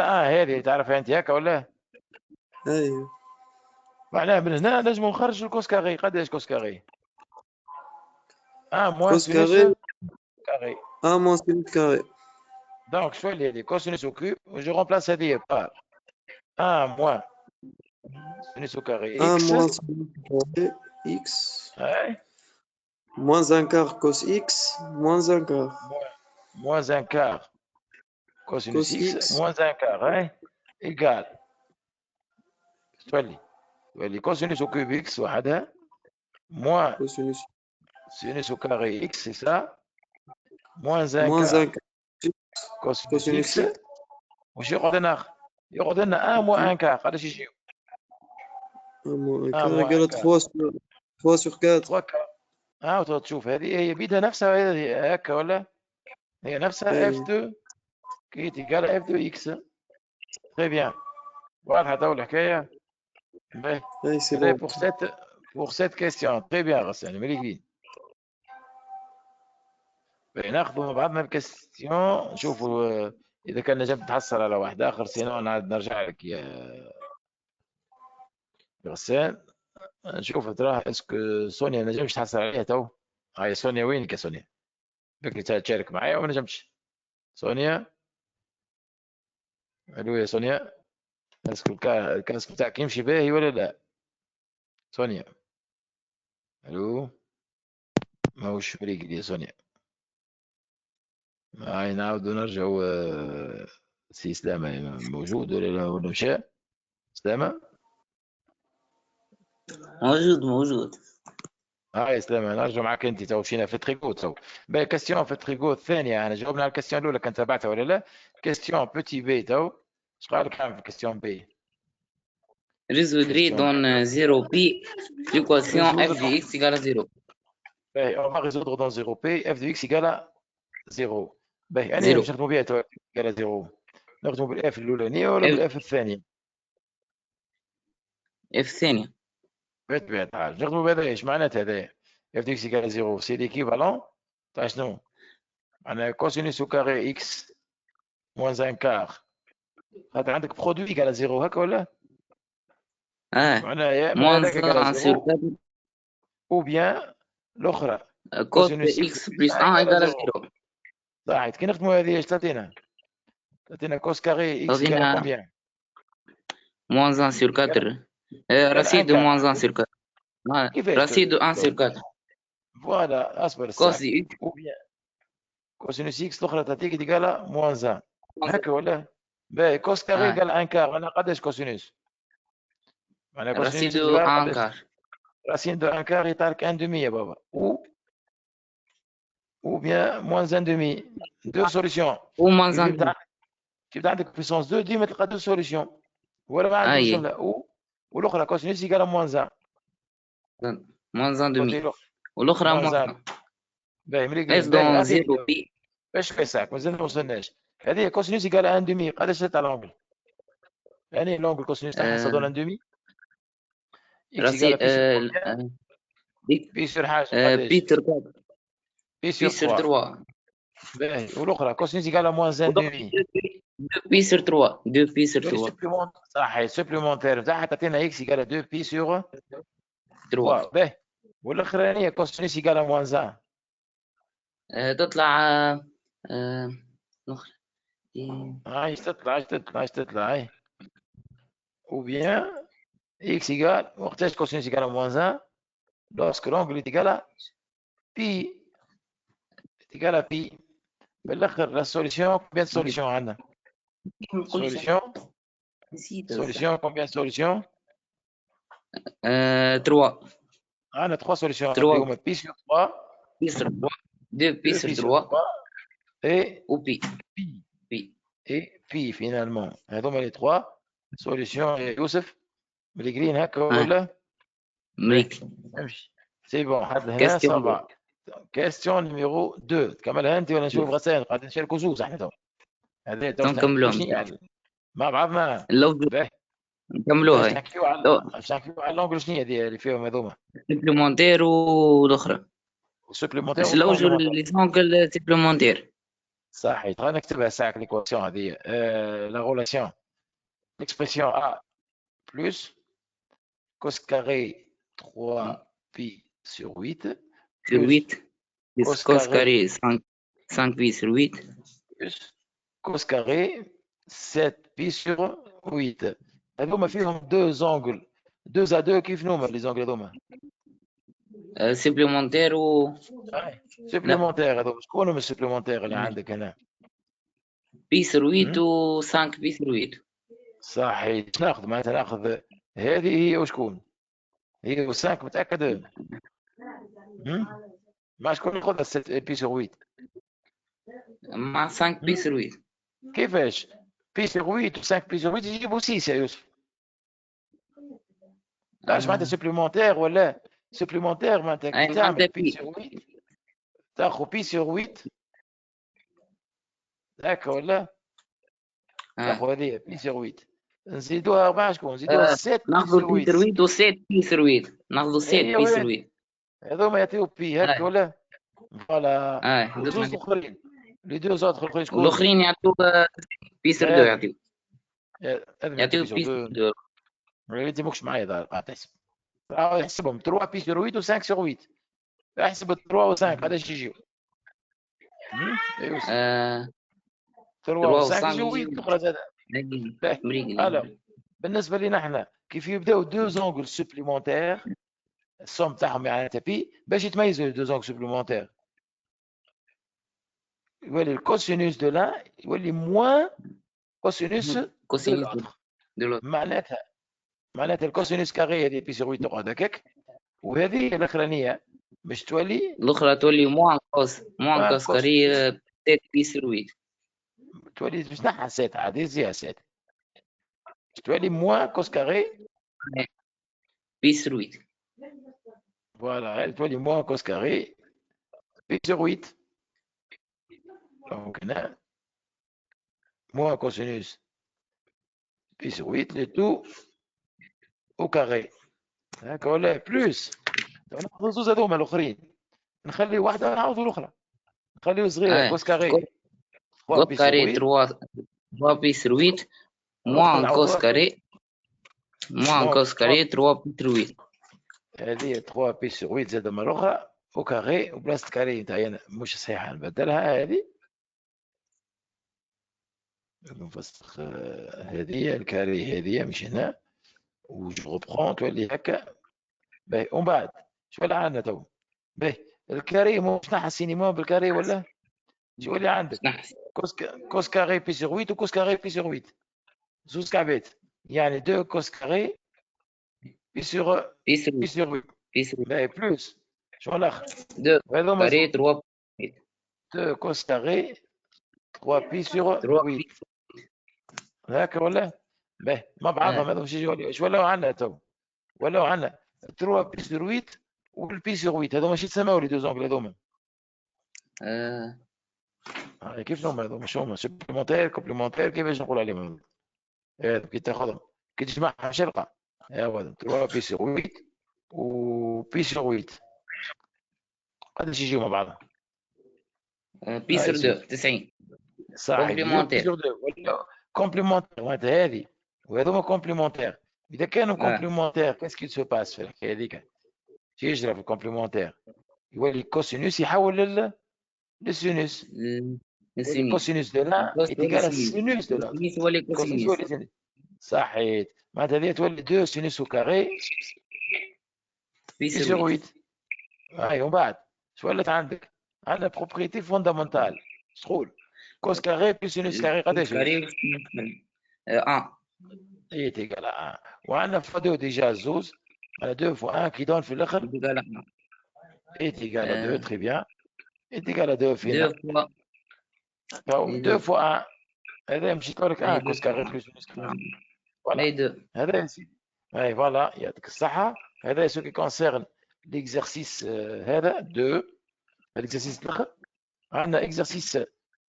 [SPEAKER 1] هذه تعرفها انت هكا ولا؟
[SPEAKER 3] اي
[SPEAKER 1] معناها من هنا نجمو نخرج الكوس كاري. قداش كوس كاري؟ موان
[SPEAKER 3] كوس
[SPEAKER 1] سينوس
[SPEAKER 3] كاري
[SPEAKER 1] كاري.
[SPEAKER 3] موان سينوس كاري.
[SPEAKER 1] دونك شو اللي هذه كوسينوس او كوب وجو رومبلاس هذه بار موان سينوس او كاري اكس.
[SPEAKER 3] موان سينوس كاري اكس
[SPEAKER 1] اي
[SPEAKER 3] موان ان كار كوس اكس موان ان كار
[SPEAKER 1] موان ان كار كوسينوس
[SPEAKER 3] كوس
[SPEAKER 1] اكس
[SPEAKER 3] اكس
[SPEAKER 1] موان ان كار. اي ايكال تولي كوسينوس او كوب اكس وحدها موان
[SPEAKER 3] كوسينوس
[SPEAKER 1] سينوس او كاري اكس سي سا موان ان
[SPEAKER 3] موان ان
[SPEAKER 1] كار
[SPEAKER 3] كار
[SPEAKER 1] كوسينوس
[SPEAKER 3] كوسينوس
[SPEAKER 1] اكس.
[SPEAKER 3] اكس
[SPEAKER 1] وش يقعد لنا؟ يقعد لنا موان ان كار. قداش يجيو؟
[SPEAKER 3] موان ان كار
[SPEAKER 1] موان ان
[SPEAKER 3] ايكال
[SPEAKER 1] كار
[SPEAKER 3] 3 sur 4.
[SPEAKER 1] 3 كار. وتشوف هذه هي بيدها نفسها هذه هكا ولا؟ هي نفسها اف
[SPEAKER 3] اي
[SPEAKER 1] 2 كي تيقال اف 2 اكس. تري بيان واضحه تو الحكايه. باهي
[SPEAKER 3] اي سي
[SPEAKER 1] هذا
[SPEAKER 3] بون.
[SPEAKER 1] pour cette question. تري بيان غسان مليحين. باهي ناخذوا مع بعضنا الكاستيون نشوفوا اذا كان نجم تحصل على واحد اخر. سينو نعاد نرجع لك يا غسان. نشوف تراه اسكو سونيا نجمش تحصل عليها تو. هاي سونيا وينك يا سونيا؟ بكري تشارك معايا وما نجمش. سونيا الو يا سونيا. اسكو الكاسك بتاعك يمشي باهي ولا لا؟ سونيا الو. ماهوش فريق يا سونيا. هاي نعاودو نرجعو. سي سلامة موجود ولا مشى؟ سلامة
[SPEAKER 2] موجود.
[SPEAKER 1] هاي سلامة نرجع معك انت. تو مشينا في تريكو تو. باهي كاستيون في تريكو الثانية. انا جاوبنا على الكاستيون الاولى كان تبعتها ولا لا؟ كاستيون بوتي بي تو. اش قال لك عام في كاستيون بي؟
[SPEAKER 2] Résoudre dans 0p l'équation f de x égale à 0.
[SPEAKER 1] باهي on va résoudre dans 0p f de x égale à 0. باهي انا
[SPEAKER 2] 0
[SPEAKER 1] باش نخدموا بها تو égale à 0. نخدموا بالاف الاولانية ولا
[SPEAKER 2] f
[SPEAKER 1] بالاف الثانية؟
[SPEAKER 2] ثانية.
[SPEAKER 1] بطبيعة الحال نخدموا بهذا. ايش معناتها هذايا؟ اف دو اكس égale 0 سي ليكيفالون تاع شنو؟ معناها كوسينوس كاري اكس موان ان كار. خاطر عندك برودوي égale 0 هكا ولا؟ معناها يا اما
[SPEAKER 2] moins
[SPEAKER 1] هذاك égale
[SPEAKER 2] 1 sur
[SPEAKER 1] 0 او بيان الاخرى
[SPEAKER 2] cos
[SPEAKER 1] كوسينوس
[SPEAKER 2] x
[SPEAKER 1] اكس
[SPEAKER 2] plus 1
[SPEAKER 1] égale
[SPEAKER 2] égale à
[SPEAKER 1] 0.
[SPEAKER 2] 0.
[SPEAKER 1] صحيت. كي نخدموا هذه ايش تعطينا؟ تعطينا كوس كاري اكس égale
[SPEAKER 2] تعطينا
[SPEAKER 1] combien؟
[SPEAKER 2] moins 1 sur 4 racine de moins 1 sur 4.
[SPEAKER 1] كيفاش
[SPEAKER 2] racine de 1 sur 4
[SPEAKER 1] فوالا اصبر
[SPEAKER 2] cos
[SPEAKER 1] الساعة.
[SPEAKER 2] x
[SPEAKER 1] او بيان كوسينوس اكس الاخرى تعطيك égale موان 1 هكا ولا؟ باهي كوس كاري égale ان كار. معناها قداش كوسينوس؟ معناها
[SPEAKER 2] racine
[SPEAKER 1] كوسينوس
[SPEAKER 2] de
[SPEAKER 1] اكس égale
[SPEAKER 2] 1
[SPEAKER 1] قداش؟
[SPEAKER 2] quart.
[SPEAKER 1] راسين دو ان كار يعطيك ان دومي يا بابا. و ou bien moins 1 demi. Deux solutions.
[SPEAKER 2] ou moins 1 demi.
[SPEAKER 1] تبدا عندك puissance 2 ديما تلقى deux solutions. ولا ما عندك
[SPEAKER 2] أي
[SPEAKER 1] جملة ou والأخرى cosinus égale à moins 1.
[SPEAKER 2] moins 1 demi
[SPEAKER 1] côté l'autre
[SPEAKER 2] والأخرى
[SPEAKER 1] moins
[SPEAKER 2] moins
[SPEAKER 1] 1.
[SPEAKER 2] 1
[SPEAKER 1] باهي ملي
[SPEAKER 2] اس
[SPEAKER 1] باهي
[SPEAKER 2] دون
[SPEAKER 1] هذه
[SPEAKER 2] 0 بي
[SPEAKER 1] باش في ساك مازال ما وصلناش. هذه cosinus égale à 1 demi. قداش تاع l'angle يعني l'angle cosinus تاعها ça donne 1 demi. x égale à pi sur combien pi sur حاجة قداش
[SPEAKER 2] بي sur 4
[SPEAKER 1] pi
[SPEAKER 2] بي
[SPEAKER 1] sur
[SPEAKER 2] sur
[SPEAKER 1] 3.
[SPEAKER 2] 3
[SPEAKER 1] باهي والأخرى cosinus égale à moins 1 demi.
[SPEAKER 2] 2 بي sur 3 2 بي sur 3
[SPEAKER 1] صحيح supplémentaire نتاعها تعطينا x égale à 2 pi sur
[SPEAKER 2] 3
[SPEAKER 1] 3. باهي والأخرانية cosinus égale à moins 1.
[SPEAKER 2] تطلع الأخرى
[SPEAKER 1] عايش تطلع هاي. ou bien x égale وقتاش cosinus égale à moins 1 lorsque l'angle est égal à pi بالاخر la solution combien de solutions عندنا solution combien de solutions
[SPEAKER 2] 3
[SPEAKER 1] عندنا 3 solutions
[SPEAKER 2] 3
[SPEAKER 1] اللي هما pi sur 3
[SPEAKER 2] بي sur 3 2 بي
[SPEAKER 1] 2
[SPEAKER 2] sur
[SPEAKER 1] pi sur
[SPEAKER 2] 3
[SPEAKER 1] 3 et
[SPEAKER 2] و بي
[SPEAKER 1] pi finalement هذوما les 3 solutions يا يوسف بالجرين هكا ولا
[SPEAKER 2] مريك
[SPEAKER 1] امشي سي بون حد هنا صافا. كيستيون نيميرو 2 تكملها انت ولا نشوف غسان قاعدين نشاركوا زوز احنا تو هذا تو
[SPEAKER 2] نكملوهم
[SPEAKER 1] يعني مع بعضنا
[SPEAKER 2] اللوز
[SPEAKER 1] باهي
[SPEAKER 2] نكملوها
[SPEAKER 1] باش نحكيو على اللونجل شنو هي اللي فيهم هذوما
[SPEAKER 2] سيبليمونتير والاخرى
[SPEAKER 1] سوبليمونتير
[SPEAKER 2] اش لوج لي زونكل سيبليمونتير
[SPEAKER 1] صحيح خلينا نكتبها ساعه ليكواسيون هذه لا غولاسيون l'expression a plus cos carré 3 pi sur 8
[SPEAKER 2] sur 8
[SPEAKER 1] cos
[SPEAKER 2] cos carré 5 pi sur 8
[SPEAKER 1] plus cos carré 7 pi sur 8. هذوما فيهم deux angles 2 à 2 كيف نوما les angles هذوما
[SPEAKER 2] سيبليمونتير و
[SPEAKER 1] سوبليمونتير هذوما شكون هما السوبليمونتير اللي عندك هنا
[SPEAKER 2] بي sur 8 و 5 بي sur 8
[SPEAKER 1] صحيح ناخذ معناتها ناخذ هذه هي وشكون هي و5 متاكد مع شكون ناخذها 7 بي sur 8
[SPEAKER 2] مع 5 بي sur 8
[SPEAKER 1] كيفاش بي sur 8 و 5 بي sur 8 يجيبوا 6 يا يوسف لاش معناتها سوبليمونتير ولا سوبليمونتير معناتها كي تعمل بي sur 8 تاخذ بي sur 8 هكا ولا تاخذ هذه بي sur 8 نزيدوها 4 شكون نزيدوها 7
[SPEAKER 2] ناخذ بي sur 8 و 7 بي sur 8 ناخذ 7 بي sur 8
[SPEAKER 1] هذوما يعطيو بي هكا ولا فوالا زوج اخرين لي دو زوتر اخرين شكون
[SPEAKER 2] الاخرين يعطيو بي sur 2 يعطيو بي sur 2
[SPEAKER 1] ما يلزمكش معايا قاعد تحسب يحسبهم 3 بي sur 8 و 5 sur 8 احسب 3 و 5 قداش يجيو 3 و 5 يجيو 8 الاخرى زاد بالنسبه لنا احنا كيف يبداو دو زونغل سوبليمونتير السوم تاعهم معناتها بي باش يتميزوا دو زونغل سوبليمونتير يولي الكوسينوس دو لان يولي موان كوسينوس دو لوتر معناتها الكوسينوس كاري هذه بي سور 8 تقعد هكاك وهذه الاخرانيه باش تولي
[SPEAKER 2] الاخرى تولي موان كوس كاري 7 بي sur 8
[SPEAKER 1] تولي باش نحى 7 عادي زيها 7 تولي موان كوس كاري
[SPEAKER 2] بي sur 8
[SPEAKER 1] فوالا تولي موان كوس كاري بي sur 8 donc هنا موان كوسينوس بي sur 8 le tout au carré هكا ولا بلوس ناخذ زوز هذوما الاخرين نخلي واحده ونعوضوا الاخرى نخليه صغير كوس كاري
[SPEAKER 2] كوس كاري 3 بي sur 8 موان كوس كاري 3 بي sur 8
[SPEAKER 1] هذه 3 بي sur 8 زاد مره اخرى او كاري وبلاصه كاري نتاعي مش صحيحه نبدلها هذه نفسخ هذه الكاري هذه مش هنا وجو ريبرون تولي هكا باهي ومن بعد شو اللي عندنا تو باهي الكاري مش نحى السينما بالكاري ولا شو اللي عندك كوس كاري بي sur 8 وكوس كاري بي sur 8 زوز كعبات يعني 2 كوس كاري بي sur 8 باهي بلوس شو الاخر
[SPEAKER 2] 2 كاري 3
[SPEAKER 1] 2 cos carré 3 pi sur
[SPEAKER 2] 3
[SPEAKER 1] 8 هكا ولا؟ باهي مع بعضهم هذا باش يجوا ايش ولاو عندنا تو؟ ولاو عندنا 3 بي سور 8 والبي سور 8 هذوما ماشي يتسموا لي دو زونغل هذوما كيف هما هذوما شو هما سوبليمونتير كومبليمونتير كيفاش نقول عليهم هذا كي تاخذهم كي تجمعهم شلقه هذا 3 بي سور 8 وبي سور 8 قداش يجيو مع بعضهم؟
[SPEAKER 2] بي سور 2 90
[SPEAKER 1] صحيح
[SPEAKER 2] كومبليمونتير
[SPEAKER 1] ولا كومبليمونتير معناتها هذه وهذوما كومبليمونتير اذا كانوا كومبليمونتير كاس كي سو باس في الحكايه هذيك شي يجرى في الكومبليمونتير يولي كوسينوس يحول للسينوس الكوسينوس دو لا يتيقال السينوس دو لا
[SPEAKER 2] السينوس هو اللي كوسينوس
[SPEAKER 1] صحيح معناتها هذه تولي 2 سينوس كاري
[SPEAKER 2] بي
[SPEAKER 1] سور
[SPEAKER 2] سور
[SPEAKER 1] 8 هاي ومن بعد شو ولات عندك؟ عندنا بروبريتي فوندامونتال شغل كوس كاري بي سينوس كاري قداش؟ هي تيقال وعندنا فا 2 ديجا زوز على 2 فوا 1 كي دون في الاخر اي تيقال 2 تري بيان اي تيقال 2 فينا 2 فوا 1 هذا مشيت لك 1 كوس كاري بلس سينوس كاري فوالا هذا يا سيدي اي فوالا يعطيك الصحة هذا سو كي كونسيرن ليكزارسيس هذا 2 ليكزارسيس الاخر عندنا اكزارسيس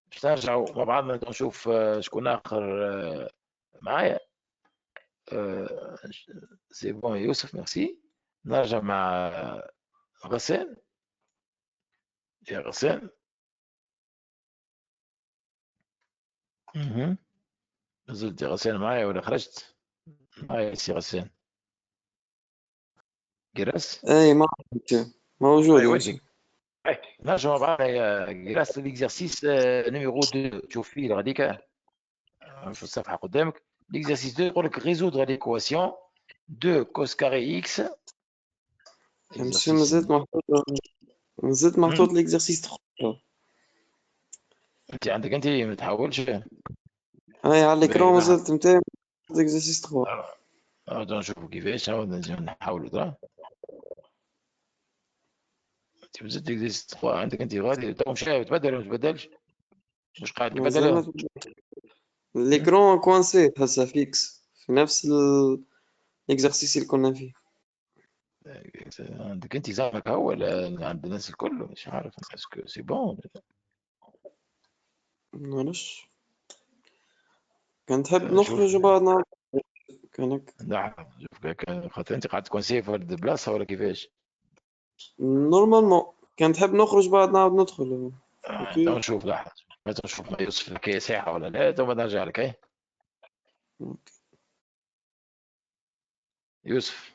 [SPEAKER 1] باش نرجعوا مع بعضنا نشوف شكون اخر معايا سي بون يوسف ميرسي نرجع مع غسان يا غسان نزلت يا غسان معايا ولا خرجت معايا سي غسان جراس
[SPEAKER 3] اي موجود
[SPEAKER 1] وجهك نرجع مع بعضنا يا جراس ليكزارسيس نيميرو 2 تشوف فيه غاديك في الصفحه قدامك ليكزارسيس 2 يقول لك ريزودر ليكواسيون 2 كوس كاري اكس
[SPEAKER 3] ماشي مازلت محطوط ليكزارسيس 3
[SPEAKER 1] انت عندك انت ما تحاولش
[SPEAKER 3] هاي على الاكران مازلت نتاعي ليكزارسيس 3
[SPEAKER 1] نشوفوا كيفاش نحاولوا ترى انت مازلت ليكزارسيس 3 عندك انت غادي تو مشى تبدل ولا ما تبدلش مش قاعد تبدل
[SPEAKER 3] الاكران كوانسي هسه فيكس في نفس الاكزارسيس اللي كنا فيه
[SPEAKER 1] عندك انت زعمك هو ولا عند الناس الكل مش عارف اسكو سي بون
[SPEAKER 3] معلش كان تحب نخرج وبعد نعرف كانك
[SPEAKER 1] نعم خاطر انت قاعد تكون سيف ولد بلاصه ولا كيفاش
[SPEAKER 3] نورمالمون كان تحب نخرج بعد نعاود ندخل
[SPEAKER 1] تو نشوف لحظه نشوف ما يوسف الحكايه ساعه ولا لا تو نرجع لك اي يوسف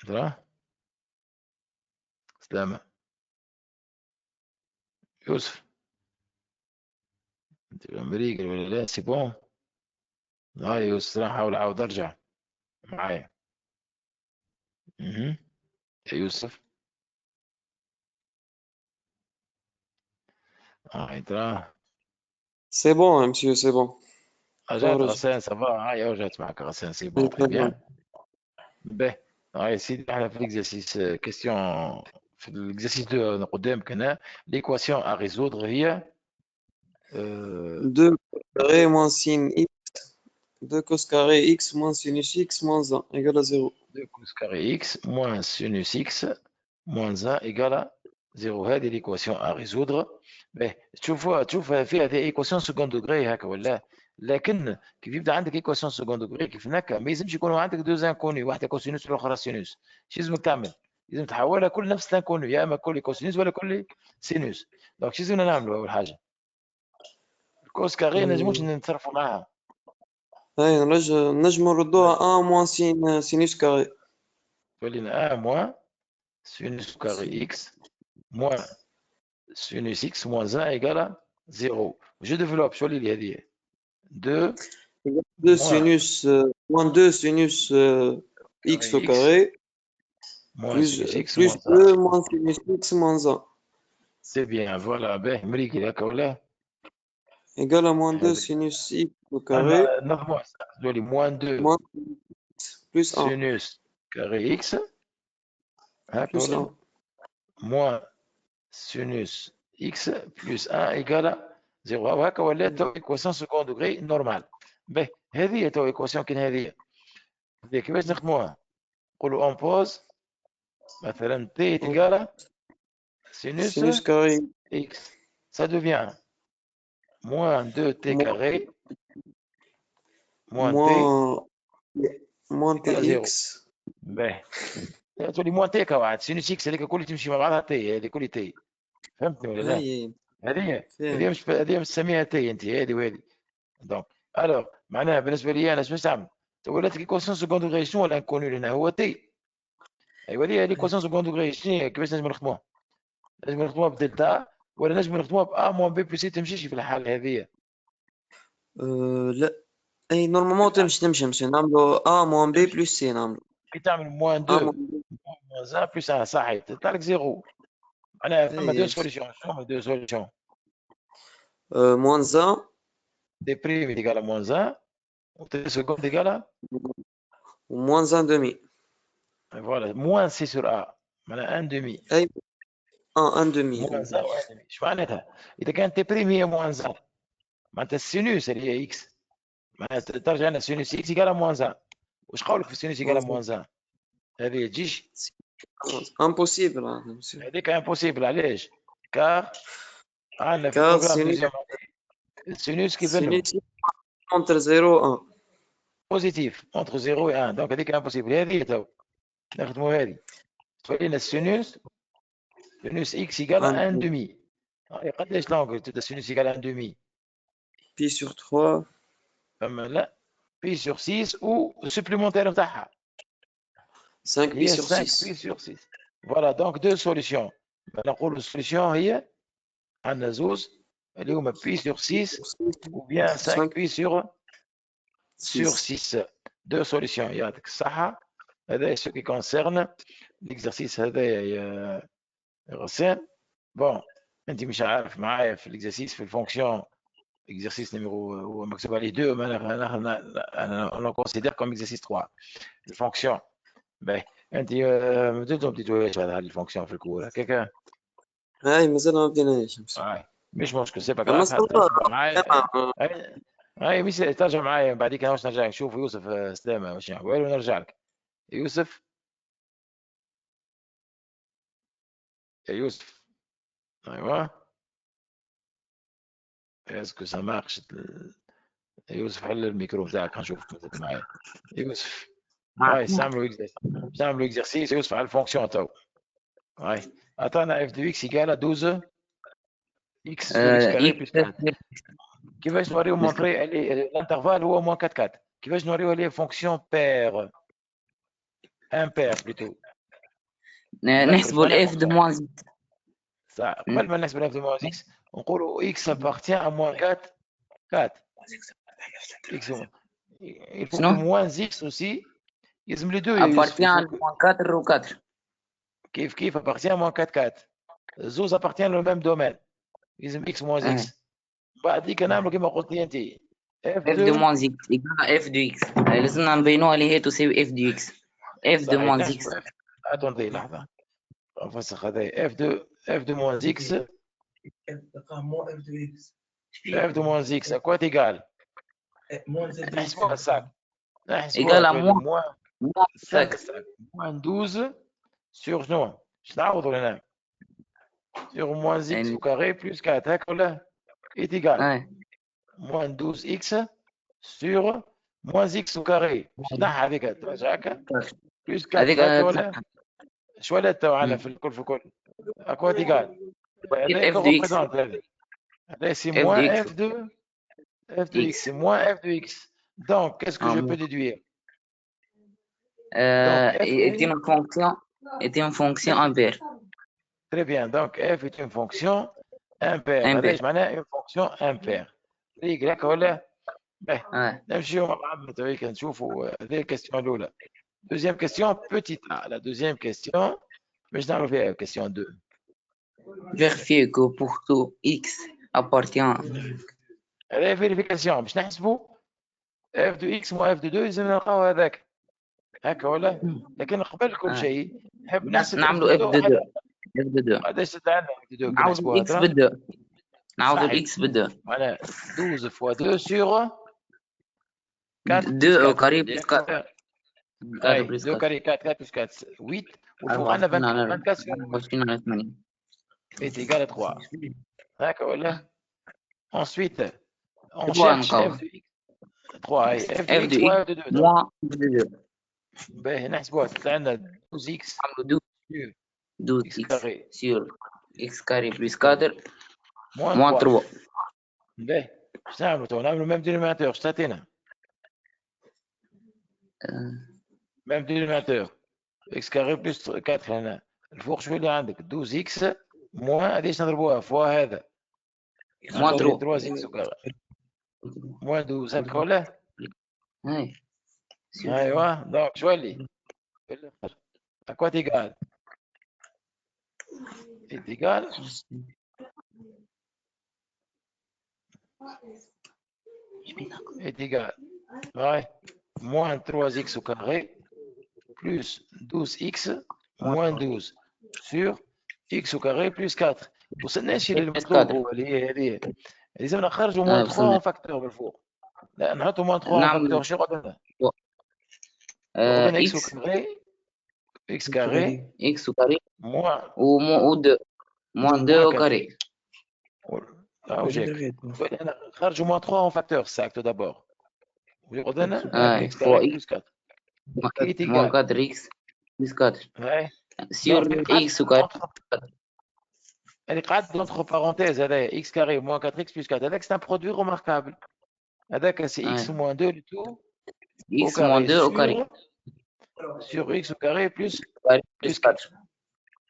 [SPEAKER 1] ترى سلامة يوسف انت في امريكا ولا لا سي بون هاي يوسف راح احاول اعاود ارجع معايا يا يوسف هاي ترى
[SPEAKER 3] سي بون مسيو سي بون
[SPEAKER 1] رجعت غسان سافا هاي رجعت معك غسان سي بون تري بيان باهي هاي سيدي احنا في ليكزارسيس كيستيون في ليكزارسيس 2 قدامك هنا ليكواسيون ا ريزودر هي
[SPEAKER 3] 2 carré moins sin x 2 cos carré x moins sinus x moins 1 égale à 0
[SPEAKER 1] 2 cos carré x moins sinus x moins 1 égale à 0 هذه ليكواسيون ا ريزودر باهي تشوف فيها هذه ايكواسيون سكوند دوغري هكا ولا لكن كيف يبدا عندك ايكواسيون سكوند دوغري كيف هناك ما يلزمش يكونوا عندك دو انكوني واحده كوسينوس والاخرى سينوس شو لازمك تعمل؟ لازم تحولها كل نفس الانكوني يا اما كل كوسينوس ولا كل سينوس دونك شو لازمنا نعملوا اول حاجه الكوس كاري ما نجموش نتصرفوا معاها
[SPEAKER 3] هاي نجموا نردوها 1 موان سينوس كاري
[SPEAKER 1] تولي لنا 1 موان سينوس كاري اكس موان سينوس اكس موان 1 ايكال 0 جو ديفلوب شو اللي هذه 2
[SPEAKER 3] 2 sinus moins 2 sinus x au carré plus 2 moins sinus x moins 1
[SPEAKER 1] c'est bien voilà باهي مريكي هكا ولا
[SPEAKER 3] égale à moins 2 sinus x au carré
[SPEAKER 1] moins 2
[SPEAKER 3] plus 1
[SPEAKER 1] sinus carré x
[SPEAKER 3] plus 1.
[SPEAKER 1] moins sinus x plus 1 égale 0. وهكا ولات ايكواسيون سكون دوغري نورمال. باهي هذه تو ايكواسيون كاين هذه كيفاش نخدموها؟ نقولوا اون بوز مثلا تي égale
[SPEAKER 3] Sinus carré
[SPEAKER 1] x, ça devient moins 2t carré moins t
[SPEAKER 3] moins
[SPEAKER 1] égale 0.
[SPEAKER 3] tx.
[SPEAKER 1] باهي تولي موان تي كواحد سينوس اكس هذيك كل تمشي مع بعضها تي، هذه كل تي، فهمتني ولا لا؟ هذه مش تسميها تي انت، هذه وهذه. دونك الوغ معناها بالنسبه لي انا اش نعمل؟ ولات ليكواسيون سكون دوغري شنو الانكوني لنا هو تي. ايوا هذه ليكواسيون سكون دوغري شنو كيفاش نجم نخدموها؟ نجم نخدموها بدلتا ولا نجم نخدموها ب موان بي بلس سي تمشيش في الحاله هذه؟
[SPEAKER 3] لا اي نورمالمون تمشي نعملو موان بي بلس سي نعملو.
[SPEAKER 1] كي تعمل موان 2 موان 1 بلس 1 صحيح تطلع لك زيرو. معناها فما دو سوليسيون. شنو هما دو سوليسيون؟
[SPEAKER 3] موان 1
[SPEAKER 1] دي بريم égale à moins 1 ou t seconde égale à
[SPEAKER 3] moins 1 demi.
[SPEAKER 1] voilà moins c sur a معناها 1 demi.
[SPEAKER 3] اي 1 demi.
[SPEAKER 1] moins 1 و 1 demi. ايش معناتها؟ اذا كانت تي بريم هي moins 1 معناتها السينوس اللي هي اكس معناتها ترجع لنا سينوس اكس égale à moins 1. واش قولك في السينوس égale à moins 1؟ هذه تجيش
[SPEAKER 3] امبوسيبل.
[SPEAKER 1] هذيك امبوسيبل. علاش؟ كار عندنا في البروغرام دوزيام السينوس كيف لهم
[SPEAKER 3] entre 0 و 1
[SPEAKER 1] بوزيتيف entre 0 و 1 دونك هذيك امبوسيبل. هذه تو نخدموا هذه تولي لنا السينوس x égale à 1 demi. قداش لونغ تبدا sinus égale à 1 demi؟
[SPEAKER 3] بي sur 3
[SPEAKER 1] فما لا بي sur 6 و supplémentaire نتاعها
[SPEAKER 3] 5 بي sur 6
[SPEAKER 1] 5 بي sur 6. فوالا دونك دو سوليسيون. نقولوا السوليسيون هي عندنا زوز اللي هما بي sur 6 ou bien 5 بي sur 6. دو سوليسيون يعطيك الصحة. هذا ce qui concerne l'exercice هذايا يا غسان. بون انت مش عارف معايا في الاكزرسيس في الفونكسيون اكزرسيس نيميرو هو مكتوب عليه 2 انا كونسيدير كوم اكزرسيس 3 الفونكسيون. باهي انت بديتو بديتوهاش هذا الفونكسيون في الكور هكاك؟
[SPEAKER 3] هاي مازال ما بديناش.
[SPEAKER 1] مش مشكل سي با كراف. معايا هاي مش ترجع معايا بعديك انا واش نرجع نشوف يوسف سلامه واش يقول ونرجع لك. يوسف يا يوسف ايوا اسكو سا مارش. يوسف حل الميكرو بتاعك نشوفك معايا. يوسف هاي نعملوا اكزرسيس. يوسف على الفونكسيون تو. هاي عطانا اف دو اكس ايكال 12 اكس كاري بلس 4. كيفاش نوريو مونطري الانترفال هو موان 4 4. كيفاش نوريو لي فونكسيون بير امبير بلوتو
[SPEAKER 2] نحسبوا الاف دو موان 6
[SPEAKER 1] صح. قبل ما نحسب الاف دو موان 6 نقولوا اكس ابارتيان ا موان 4 4 اكس il faut que moins x aussi يلزم لي دو
[SPEAKER 2] appartient à moins 4 و 4
[SPEAKER 1] كيف appartient à moins 4 4 زوز appartient لو ميم دومين يلزم x moins x. بعديك نعملوا كما قلت لي انت
[SPEAKER 2] f دو moins x يبقى f دو x لازمنا نبينوها اللي هي تساوي f دو x f دو moins x.
[SPEAKER 1] اتوندي لحظه نفسخ هذا f دو moins x f دو moins x à quoi égal نحسبوها الساعه
[SPEAKER 2] égal à
[SPEAKER 1] moins 12 sur شنو نعوضوا هنا sur moins x au carré plus 4 هكا ولا est égal moins 12x sur moins x au carré. شنح هذيك ترجع هكا plus 4 هكا ولا شو ولا تو على في الكل اكوا égal هذا كومبريزونت هذا سي moins f de x c'est moins f de x. Donc qu'est-ce que je peux déduire?
[SPEAKER 2] est une fonction impaire.
[SPEAKER 1] Très bien, donc f est une fonction impaire. هذا معناه une fonction impaire. ياك ولا؟ نمشيو مع بعض تويك نشوفوا هذه الكاستيون الاولى. Deuxième question petite a. La deuxième question باش نعملوا فيها question 2.
[SPEAKER 2] Vérifier que pour tout x appartient.
[SPEAKER 1] هذه vérification باش نحسبوا f de x moins f de 2 لازم نلقاو هذاك هكا ولا؟ لكن قبل كل شيء نحب نحسب
[SPEAKER 2] نعملوا اف دو دو. اف دو دو.
[SPEAKER 1] قداش عندنا اف دو دو؟
[SPEAKER 2] نعوضوا الاكس بالدو. نعوضوا الاكس بالدو.
[SPEAKER 1] معناها 12 فوا 2 سور 4
[SPEAKER 2] 2 كاري بلس 4.
[SPEAKER 1] 4 بلس 2 كاري 4 4 بلس 4 8 وفوق عندنا 24
[SPEAKER 2] 24 على 8
[SPEAKER 1] est égal à 3. D'accord ولا؟ Ensuite, on cherche f de x. 3 f de x moins f de 2.
[SPEAKER 2] moins f de 2.
[SPEAKER 1] باهي نحسبوها تطلع لنا 12x
[SPEAKER 2] 12x carré sur x carré plus 4
[SPEAKER 1] moins 3. باهي باش نعملوا تو نعملوا ميم دينوميناتور اش تعطينا؟ ميم دينوميناتور x carré plus 4 هنا الفوق شو اللي عندك 12x موان هذيش نضربوها فوا هذا
[SPEAKER 2] موان
[SPEAKER 1] 3x موان 12 هذاك ولا؟ ايوا دونك شو اللي في الاخر اكوا تيغال تيغال égal ouais moins 3x au carré plus 12x moins 12 sur x au carré plus 4 وصلناش للمطلوب هو اللي هي هذه لازم نخرجوا moins 3 en facteur بالفوق لا نحطوا moins 3 en facteur شو قدرنا x au carré x au carré moins
[SPEAKER 2] ou 2 moins 2 au carré
[SPEAKER 1] خرجوا moins 3 en facteur ça tout d'abord قدرنا x
[SPEAKER 2] fois
[SPEAKER 1] carré plus 4
[SPEAKER 2] moins 4x plus 4 sur x au carré
[SPEAKER 1] elle est entre parenthèses x carré moins 4x plus 4 avec c'est un produit remarquable avec c'est x moins 2 le tout
[SPEAKER 2] x moins 2 au carré
[SPEAKER 1] sur x au carré plus
[SPEAKER 2] 4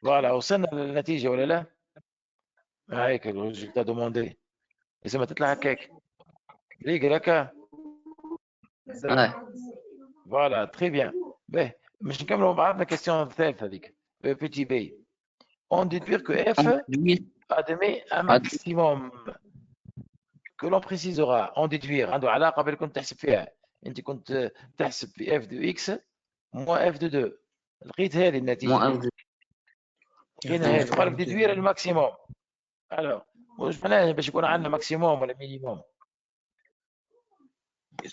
[SPEAKER 1] voilà وصلنا للنتيجة ولا لا؟ هيك الريزلتا دوموندي لازم تطلع هكاك ريقل هكا فوالا تري بيان باهي باش نكملوا مع بعضنا كيستيون الثالثة هذيك بيتي بي on déduire que f admet un maximum que l'on précisera on déduire عنده علاقة باللي كنت تحسب فيها انت كنت تحسب في f de x moins f de 2 لقيت هذه النتيجة لقينا هذه قال لك déduire الماكسيموم alors واش معناها باش يكون عندنا ماكسيموم ولا مينيموم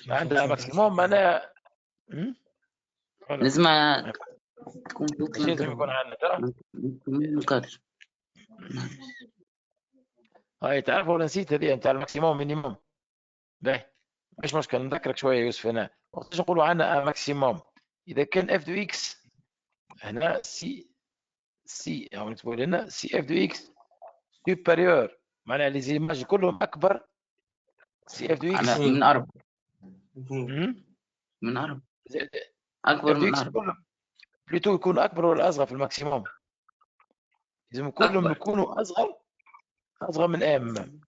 [SPEAKER 1] عندنا ماكسيموم معناها
[SPEAKER 2] لازم تكون
[SPEAKER 1] لازم يكون عندنا ترى هاي تعرف ولا نسيت هذه نتاع الماكسيموم مينيموم باهي مش مشكل نذكرك شويه يوسف هنا وقتاش نقولوا عندنا ماكسيموم اذا كان اف دو اكس هنا سي او نكتبوا لنا سي اف دو اكس سوبيريور معناها لي زيماج كلهم اكبر سي اف دو اكس
[SPEAKER 2] من 4 من 4 اكبر من 4
[SPEAKER 1] بلوتو يكونوا اكبر ولا اصغر في الماكسيموم لازم كلهم يكونوا اصغر من ام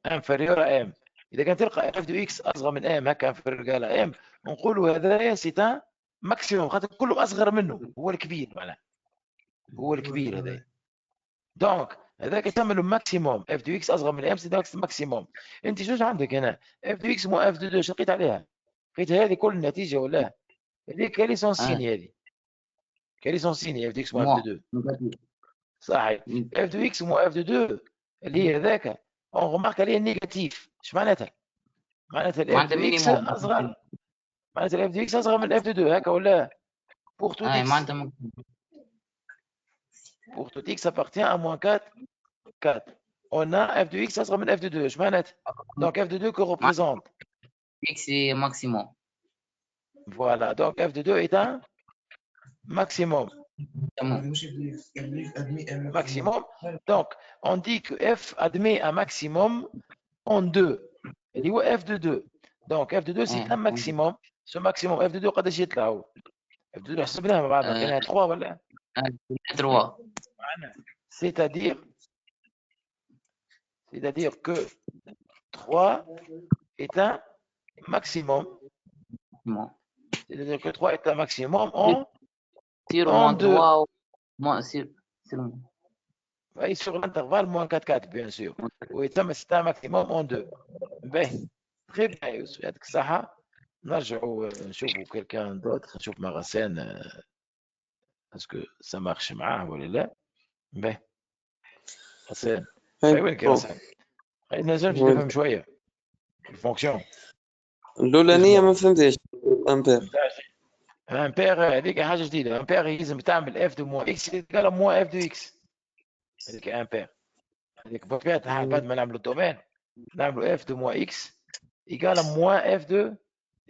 [SPEAKER 1] انفيريور ام اذا كان تلقى اف دو اكس اصغر من ام هكا انفيريور على ام نقولوا هذايا سيتا ماكسيموم خاطر كلهم اصغر منه هو الكبير معناها هو الكبير هذا دونك هذاك يسمى ماكسيموم اف دو اكس اصغر من ام سي ماكسيموم انت شوش عندك هنا اف دو اكس مو اف دو 2 شو لقيت عليها لقيت هذه كل النتيجه ولا هذيك كاليسون سيني هذه كاليسون سيني اف دو اكس مو اف دو 2 صحيح اف دو اكس مو اف دو 2 اللي هي هذاك اون غمارك عليه النيجاتيف اش معناتها معناتها الاف دو اكس اصغر معناتها الاف دو اكس اصغر من اف دو 2 هكا ولا pour tout x pour tout x appartient à moins 4 4 on a f de x اصغر من f de 2 اش معناتها donc f de 2 que représente
[SPEAKER 2] x est maximum
[SPEAKER 1] voilà donc f de 2 est un maximum maximum donc on dit que f admet un maximum en 2 اللي هو f de 2 donc f de 2 c'est un maximum ce maximum f de 2 قداش يطلع هو f de 2 حسبناها مع بعضنا كاينها 3 ولا
[SPEAKER 2] 3
[SPEAKER 1] c'est-à-dire que 3 est un maximum c'est-à-dire que 3 est un maximum en
[SPEAKER 2] en 2
[SPEAKER 1] oui, sur l'intervalle moins 4 4 bien sûr oui c'est un maximum en 2 باهي très bien يوسف يعطيك الصحة نرجعوا نشوفوا كلكان دوتر نشوف مغسان est-ce que ça marche معاه ولا لا؟ باهي حسين وينك يا
[SPEAKER 3] bon.
[SPEAKER 1] حسين؟ نجمش
[SPEAKER 3] Oui.
[SPEAKER 1] نفهم شويه الفونكسيون
[SPEAKER 3] الأولانية ما فهمتهاش أمبير.
[SPEAKER 1] امبير هذيك حاجه جديده. امبير يلزم تعمل اف دو موان اكس يتقال موان اف دو اكس. هذيك امبير هذيك بطبيعتها بعد ما نعملوا الدومين نعملوا اف دو موان اكس يقال موان اف دو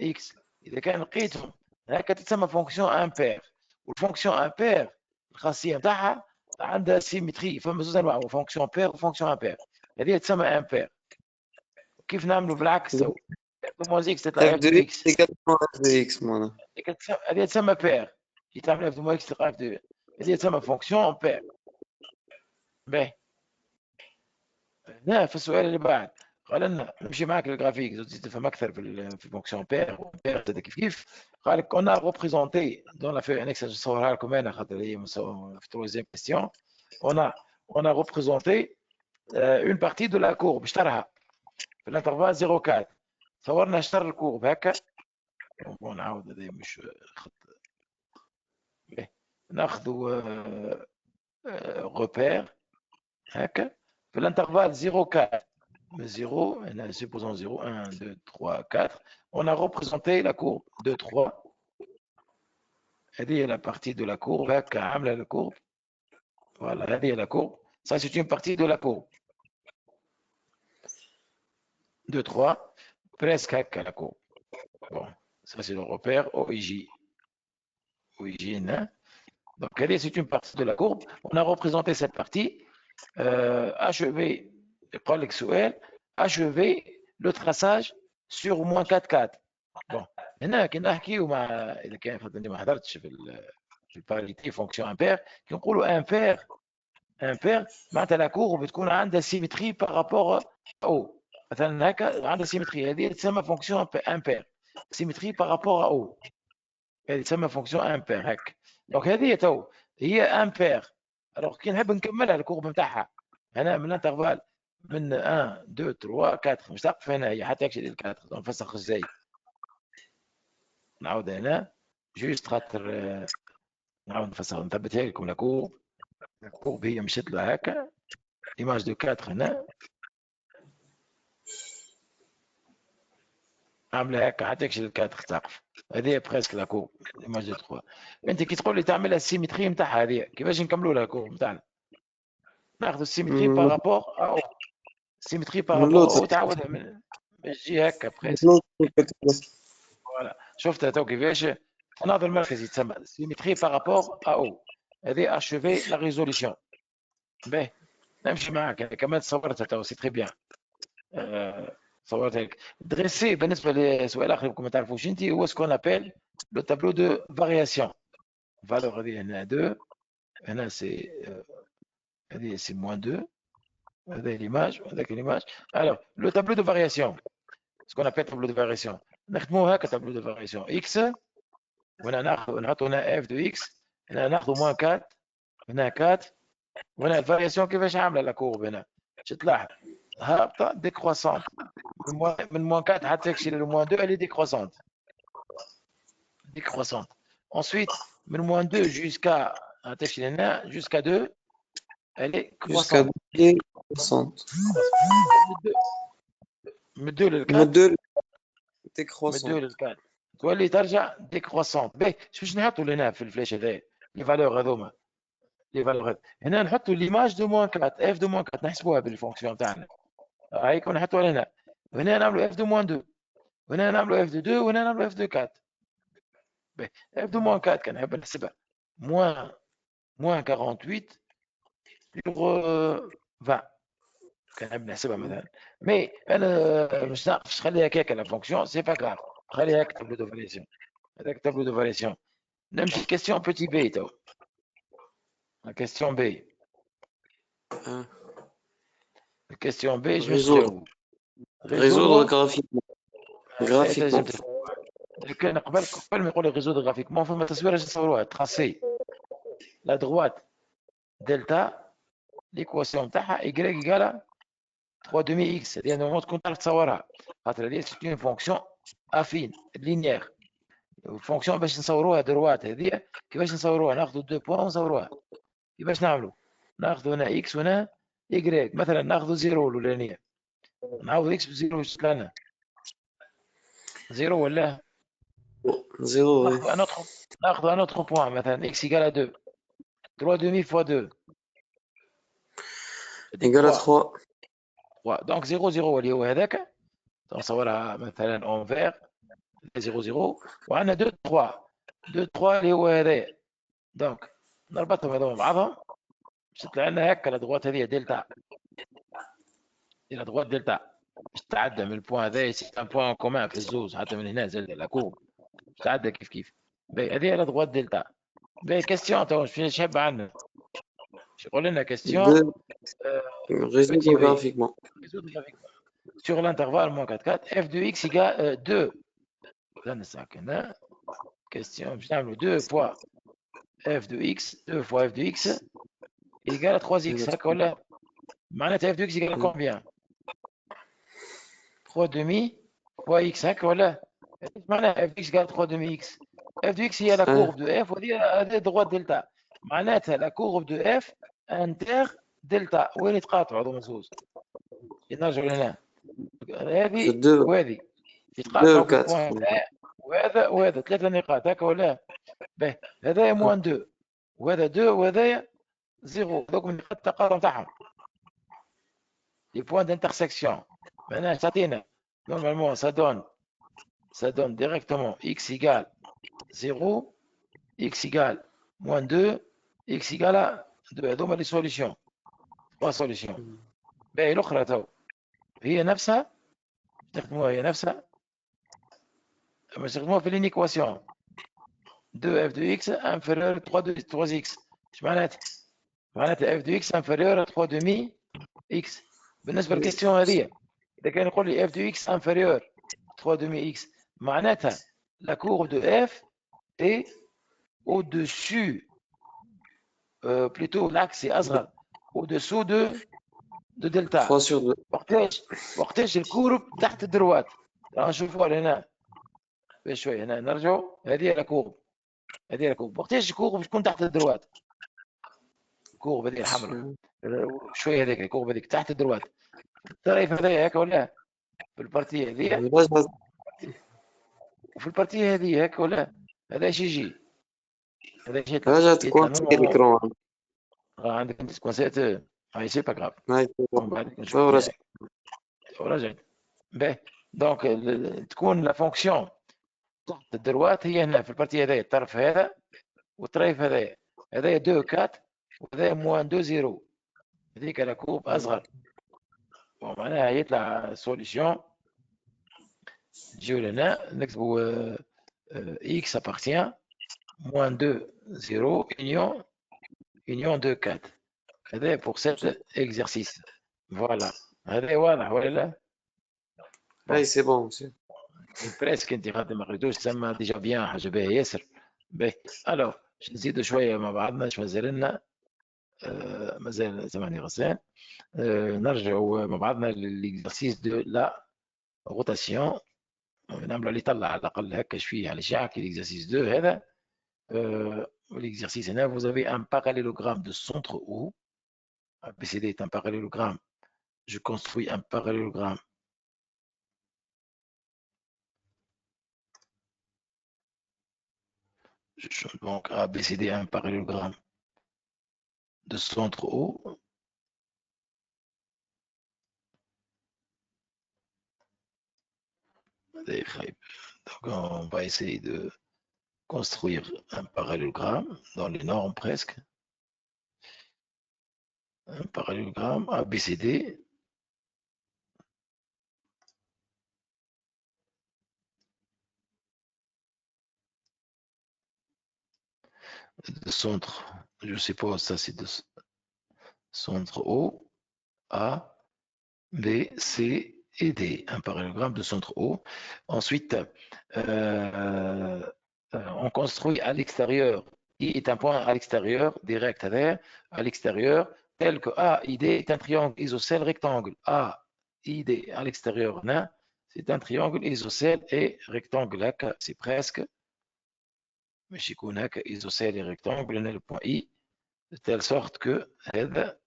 [SPEAKER 1] اكس. اذا كان لقيتهم هكا تسمى فونكسيون امبير. والفونكسيون امبير الخاصيه نتاعها عندها سيمتري. فما زوج انواع فونكسيون امبير وفونكسيون امبير. هذه تسمى امبير. كيف نعملوا بالعكس تو اف دو موان اكس تطلع اف دو اكس.
[SPEAKER 3] إكس معناها.
[SPEAKER 1] هذه تسمى بير. كي تعمل اف دو موان اكس تلقى اف دو. هذه تسمى فونكسيون امبير. باهي هنا في السؤال اللي بعد قال لنا نمشي معك للجرافيك تزيد تفهم اكثر في فونكسيون بير وبير كيف قال لك on a représenté dans la feuille annexe نصورها لكم انا خاطر هي في troisième question. on a représenté une partie de la courbe اشترها في الانترفال 0,4. صورنا اشتر الكورب هكا. نعاود هذا مش خط. ناخذوا repère هكا في الانترفال 0,4 0, supposons 0, 1, 2, 3, 4. On a représenté la courbe 2, 3. هذه la partie de la courbe. هكا عاملة la courbe. Voilà, هذه la courbe. Ça, c'est une partie de la courbe. 2, 3. Presque هكا la courbe. Bon, ça, c'est le repère OIJ. OIJ, hein? Donc, هذه, c'est une partie de la courbe. On a représenté cette partie. Achevé, قال لك سؤال, achevé le traçage sur moins 4, 4. Bon. هنا كي نحكيو مع اذا كان خاطرني ما حضرتش في الباريتي فونكسيون امبير كي نقولوا امبير معناتها لا كورب بتكون عندها سيمتري بارابور او. مثلا هكا عندها سيمتري هذه تسمى فونكسيون امبير. سيمتري بارابور او هذه تسمى فونكسيون امبير هكا. دونك هذه تو هي امبير. الوغ كي نحب نكملها الكورب نتاعها هنا من الانترفال من 1 2 3 4 مش تقف هنا هي حتى يكشف ال 4 نفسخ ازاي. نعاود هنا جوست خاطر نعاود نفسر نثبتها لكم. الكورب هي مشات له هكا ايماج دو 4 هنا عامله هكا حتى يكشف ال 4 تقف. هذه بريسك لا كورب ايماج دو 3. انت كي تقول لي تعملها السيمتري نتاعها هذه كيفاش نكملوا لها الكورب نتاعنا؟ ناخذ السيمتري بارابور او السيمتري بارابور او تعاودها من الجهه هكا بريسك. فوالا شفتها تو كيفاش التناظر المركزي يتسمى سيمتري بارابور او. هذه ارشيفي لا ريزوليسيون. باهي نمشي معاك كمان صورتها تو سي تري بيان. صورتها لك دريسي. بالنسبه لسؤال اخر يمكن ما تعرفوش انت هو سكون ابيل لو تابلو دو فارياسيون. فالور هذه هنا 2 هنا سي هذه سي موان 2 هذه ليماج وهذاك ليماج. الوغ لو تابلو دو فارياسيون سكون ابيل تابلو دو فارياسيون نخدموه هكا تابلو دو فارياسيون اكس وهنا ناخذ نحطوا هنا اف دو اكس هنا ناخذوا موان 4 هنا 4 وهنا الفارياسيون كيفاش عامله لا كورب هنا تلاحظ هابطه ديكروسونت من موان 4 حتى يكشي للموان 2 اللي ديكروسونت. ensuite من موان 2 جوسكا تكشي لهنا جوسكا 2 اللي كروسونت. من 2 لل 4 من 2 لل 4 تولي ترجع ديكروسونت. باهي باش نحطوا لهنا في الفلاش هذايا لي فالور هذوما لي فالور هنا نحطوا ليماج دو موان 4 اف دو موان 4 نحسبوها بالفونكسيون تاعنا هايك ونحطوها هنا. هنا نعملوا اف دو موان 2 وهنا نعملوا اف دو 2 وهنا نعملوا اف دو 4. باهي اف دو موان 4 كنحب نحسبها موان 48 sur 20 كنحب نحسبها مثلا. مي انا مش ناقص خليها هكاك لا فونكسيون سي با كراف خليها هكا تابلو دو فارياسيون. هذاك تابلو دو فارياسيون. نمشي كيستيون بوتي بي تو. كيستيون بي. الكيستيون بي جو نجاوب
[SPEAKER 3] résoudre graphiquement.
[SPEAKER 1] كان قبل ما يقول ريزودر غرافيكمون فما تصويره نصوروها تراسي لا دروات دلتا ليكواسيون تاعها ايكغيك ايكالا 3 دومي اكس. هذه نورمالمون تكون تعرف تصورها خاطر هذه سي اون فونكسيون افين لينيير فونكسيون باش نصوروها دروات هذه كيفاش نصوروها؟ ناخذوا 2 بوان ونصوروها. كيفاش نعملوا؟ ناخذوا هنا اكس وهنا ايكغيك. مثلا ناخذوا 0 الاولانيه، نعوض اكس بزيرو واش لنا 0 ولا
[SPEAKER 3] 0.
[SPEAKER 1] ناخذ un autre point مثلا x égale à 2. 3 demi fois 2
[SPEAKER 3] Égal à 3.
[SPEAKER 1] Donc 0 0 اللي هو هذاك نصورها مثلا اونفير 0 0 وعندنا 2 3 2 3 اللي هو هذايا. دونك نربطهم هذوما بعضهم باش تطلع لنا هكا الادغوات هذه دلتا. الادغوات دلتا باش تعدى من البوان هذايا سي ان بوان كومان في الزوز حتى من هنا زاد لاكور باش تعدى كيف كيف. هذه الادغوات دلتا. كيستيون تو شنو حاب عندنا؟ يقول لنا كيستيون
[SPEAKER 3] Résoudre graphiquement.
[SPEAKER 1] sur l'intervalle moins 4 4 f de x égale 2. هنا question باش نعملوا 2 fois f de x 2 fois f de x égale à 3x هكا ولا؟ معناتها f de x égale à combien؟ 3 demi fois x هكا ولا؟ معناها f de x égale 3 demi x. f de x هي la courbe de f وهذه droite دلتا. معناتها la courbe de f inter دلتا. وين يتقاطعوا هذوما زوز؟ نرجعوا لهنا هذه وهذه يتقاطعوا في البوان وهذا وهذا 3 نقاط هكا ولا؟ باهي هذايا موان 2 وهذا 2 وهذايا 0. دوك من نقاط التقاطع تاعهم لي بوان دانترسيكسيون. معناها تعطينا نورمالمون سا دون ديريكتومون x égale 0 x égale moins 2 x égale 2. هذوما لي سوليسيون 3 سوليسيون. باهي الاخرى تو هي نفسها نستخدموها هي نفسها نستخدموها في لينيكواسيون 2 f de x inférieur à 3x. ايش معناتها؟ معناتها f de x inférieur à 3 demi x. بالنسبه للكيستيون هذه اذا كان يقول لي f de x inférieur 3 demi x معناتها la courbe de f est au-dessus plutôt l'axe est اصغر au-dessous de delta.
[SPEAKER 3] 3 sur 2.
[SPEAKER 1] وقتاش الكورب تحت الدروات. نشوفوها هنا بشوي. هنا نرجعوا هذه الكورب هذه الكورب. وقتاش الكورب تكون تحت الدروات؟ الكورب هذه الحمراء شويه هذيك الكورب هذيك تحت الدروات. الطريف هذايا هكا ولا؟ في البارتيه هذه وفي البارتيه هذه هكا ولا؟ هذا ايش يجي؟ هذا ايش يطلع؟
[SPEAKER 3] رجعت كوانتي الكترون.
[SPEAKER 1] عندك انت كونسيت هاي سي با غراف. ورجعت باهي. دونك تكون لا فونكسيون تحت الدروات هي هنا في البارتيه هذايا الطرف هذا والطريف هذايا 2 4 وهذا موان 2 0. هذيك لا كوب اصغر ومعناها يطلع سوليسيون. نجيو لهنا نكتبوا x appartient moins 2 0 union 2 4. هذا pour cet exercice. Voilà. هذا واضح ولا لا؟
[SPEAKER 3] اي سي بون سي
[SPEAKER 1] بريسك انت خاطر ما قريتوش تسمى ديجا بيان حاجه باهيه ياسر. باهي الو باش نزيدوا شويه مع بعضنا. اش مازال لنا؟ مازال 8 غسان. نرجعوا مع بعضنا للإكزرسيس دو لا روتاسيون. نعملوا اللي يطلع على الاقل هكا شويه على الاشعاع كي l'exercice 2 هذا. l'exercice هنا vous avez un parallélogramme de centre O. ABCD est un parallélogramme. Je construis un parallélogramme donc ABCD un parallélogramme de centre O. Donc on va essayer de construire un parallélogramme dans les normes presque. Un parallélogramme ABCD. De centre, je suppose ça c'est de centre O, A, B, C et D. Un parallélogramme de centre O. Ensuite, on construit à l'extérieur. I est un point à l'extérieur, direct à l'extérieur, tel que AID est un triangle isocèle rectangle. AID à l'extérieur, c'est un triangle isocèle et rectangle. C'est presque باش يكون هكا ايزوسيل ريكتانجل هنا البوان اي de telle sorte que هذا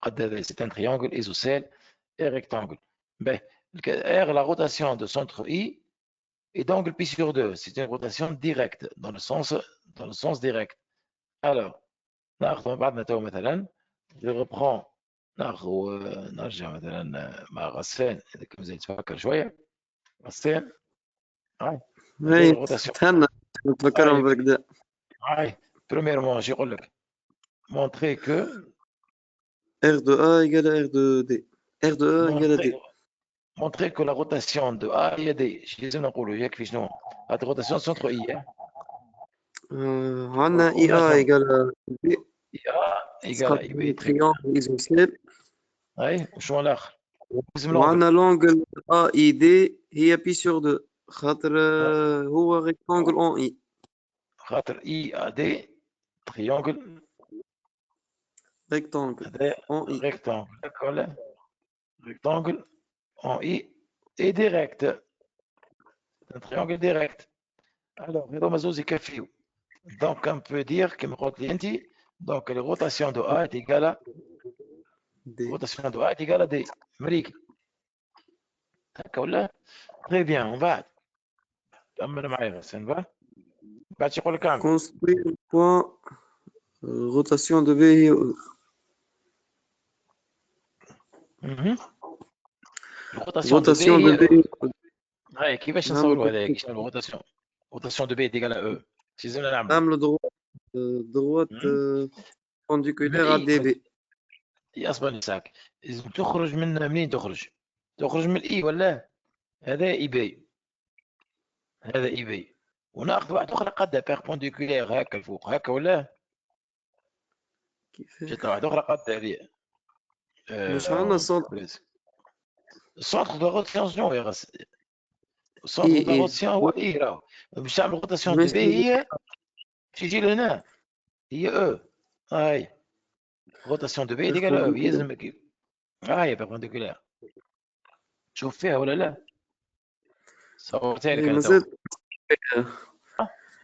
[SPEAKER 1] قد هذا c'est un triangle isocèle et rectangle. Ben, R, la rotation de centre I est d'angle pi sur 2. C'est une rotation directe dans le sens direct. Alors, ناخذ بعضنا تو مثلا je reprends نرجع مثلا مع غسان اذا كنت زي تفكر شويه غسان هاي
[SPEAKER 3] rotation تهنى نتفكرهم بالكدا.
[SPEAKER 1] هاي premièrement je يقول لك montrer que
[SPEAKER 3] R de A égale à R de D. R de A égale à D.
[SPEAKER 1] Montrer que la rotation de A et D, je disais la rotation centre I.
[SPEAKER 3] On a IA égale à B.
[SPEAKER 1] IA égale à IB.
[SPEAKER 3] Triangle isocèle.
[SPEAKER 1] Oui, وشو الآخر؟
[SPEAKER 3] وعندنا l'angle AID هي pi sur 2 خاطر هو rectangle en I.
[SPEAKER 1] خاطر IAD triangle
[SPEAKER 3] rectangle en I.
[SPEAKER 1] rectangle d'accord rectangle en I et direct. Un triangle direct. Alors, هذوما زوز يكفيو. Donc, on peut dire que donc la rotation de A est égale à D. Rotation de A est égale à D. مريكي. هكا ولا؟ Très bien, on va. كمل معايا غسان va. بعد شو يقول لك عامل؟
[SPEAKER 3] Construire le point rotation de B هي
[SPEAKER 1] rotation de B هاي كيفاش نصوروا هذاك؟ شنو الروتاسيون؟ rotation de B est égale à E. شو لازمنا نعمل؟
[SPEAKER 3] نعملوا droite perpendiculaire à DB.
[SPEAKER 1] اصبر نساك. لازم تخرج منين تخرج؟ تخرج من الاي ولا؟ هذا اي بي. هذا اي بي. وناخذ واحد اخرى قدها بيربونديكولير هكا الفوق هكا ولا؟
[SPEAKER 3] كيفاش؟
[SPEAKER 1] جات واحد اخرى قدها هذه.
[SPEAKER 3] مش عندنا
[SPEAKER 1] السونتر دو روتاسيون شنو يا غس؟ السونتر دو روتاسيون هو الاي راهو. باش تعمل روتاسيون دو بي هي باش يجي لهنا هي او. هاي روتاسيون دو بي ديال او يلزم هاي بيربونديكولير. شوف فيها ولا لا؟ صورتها لك انا تو.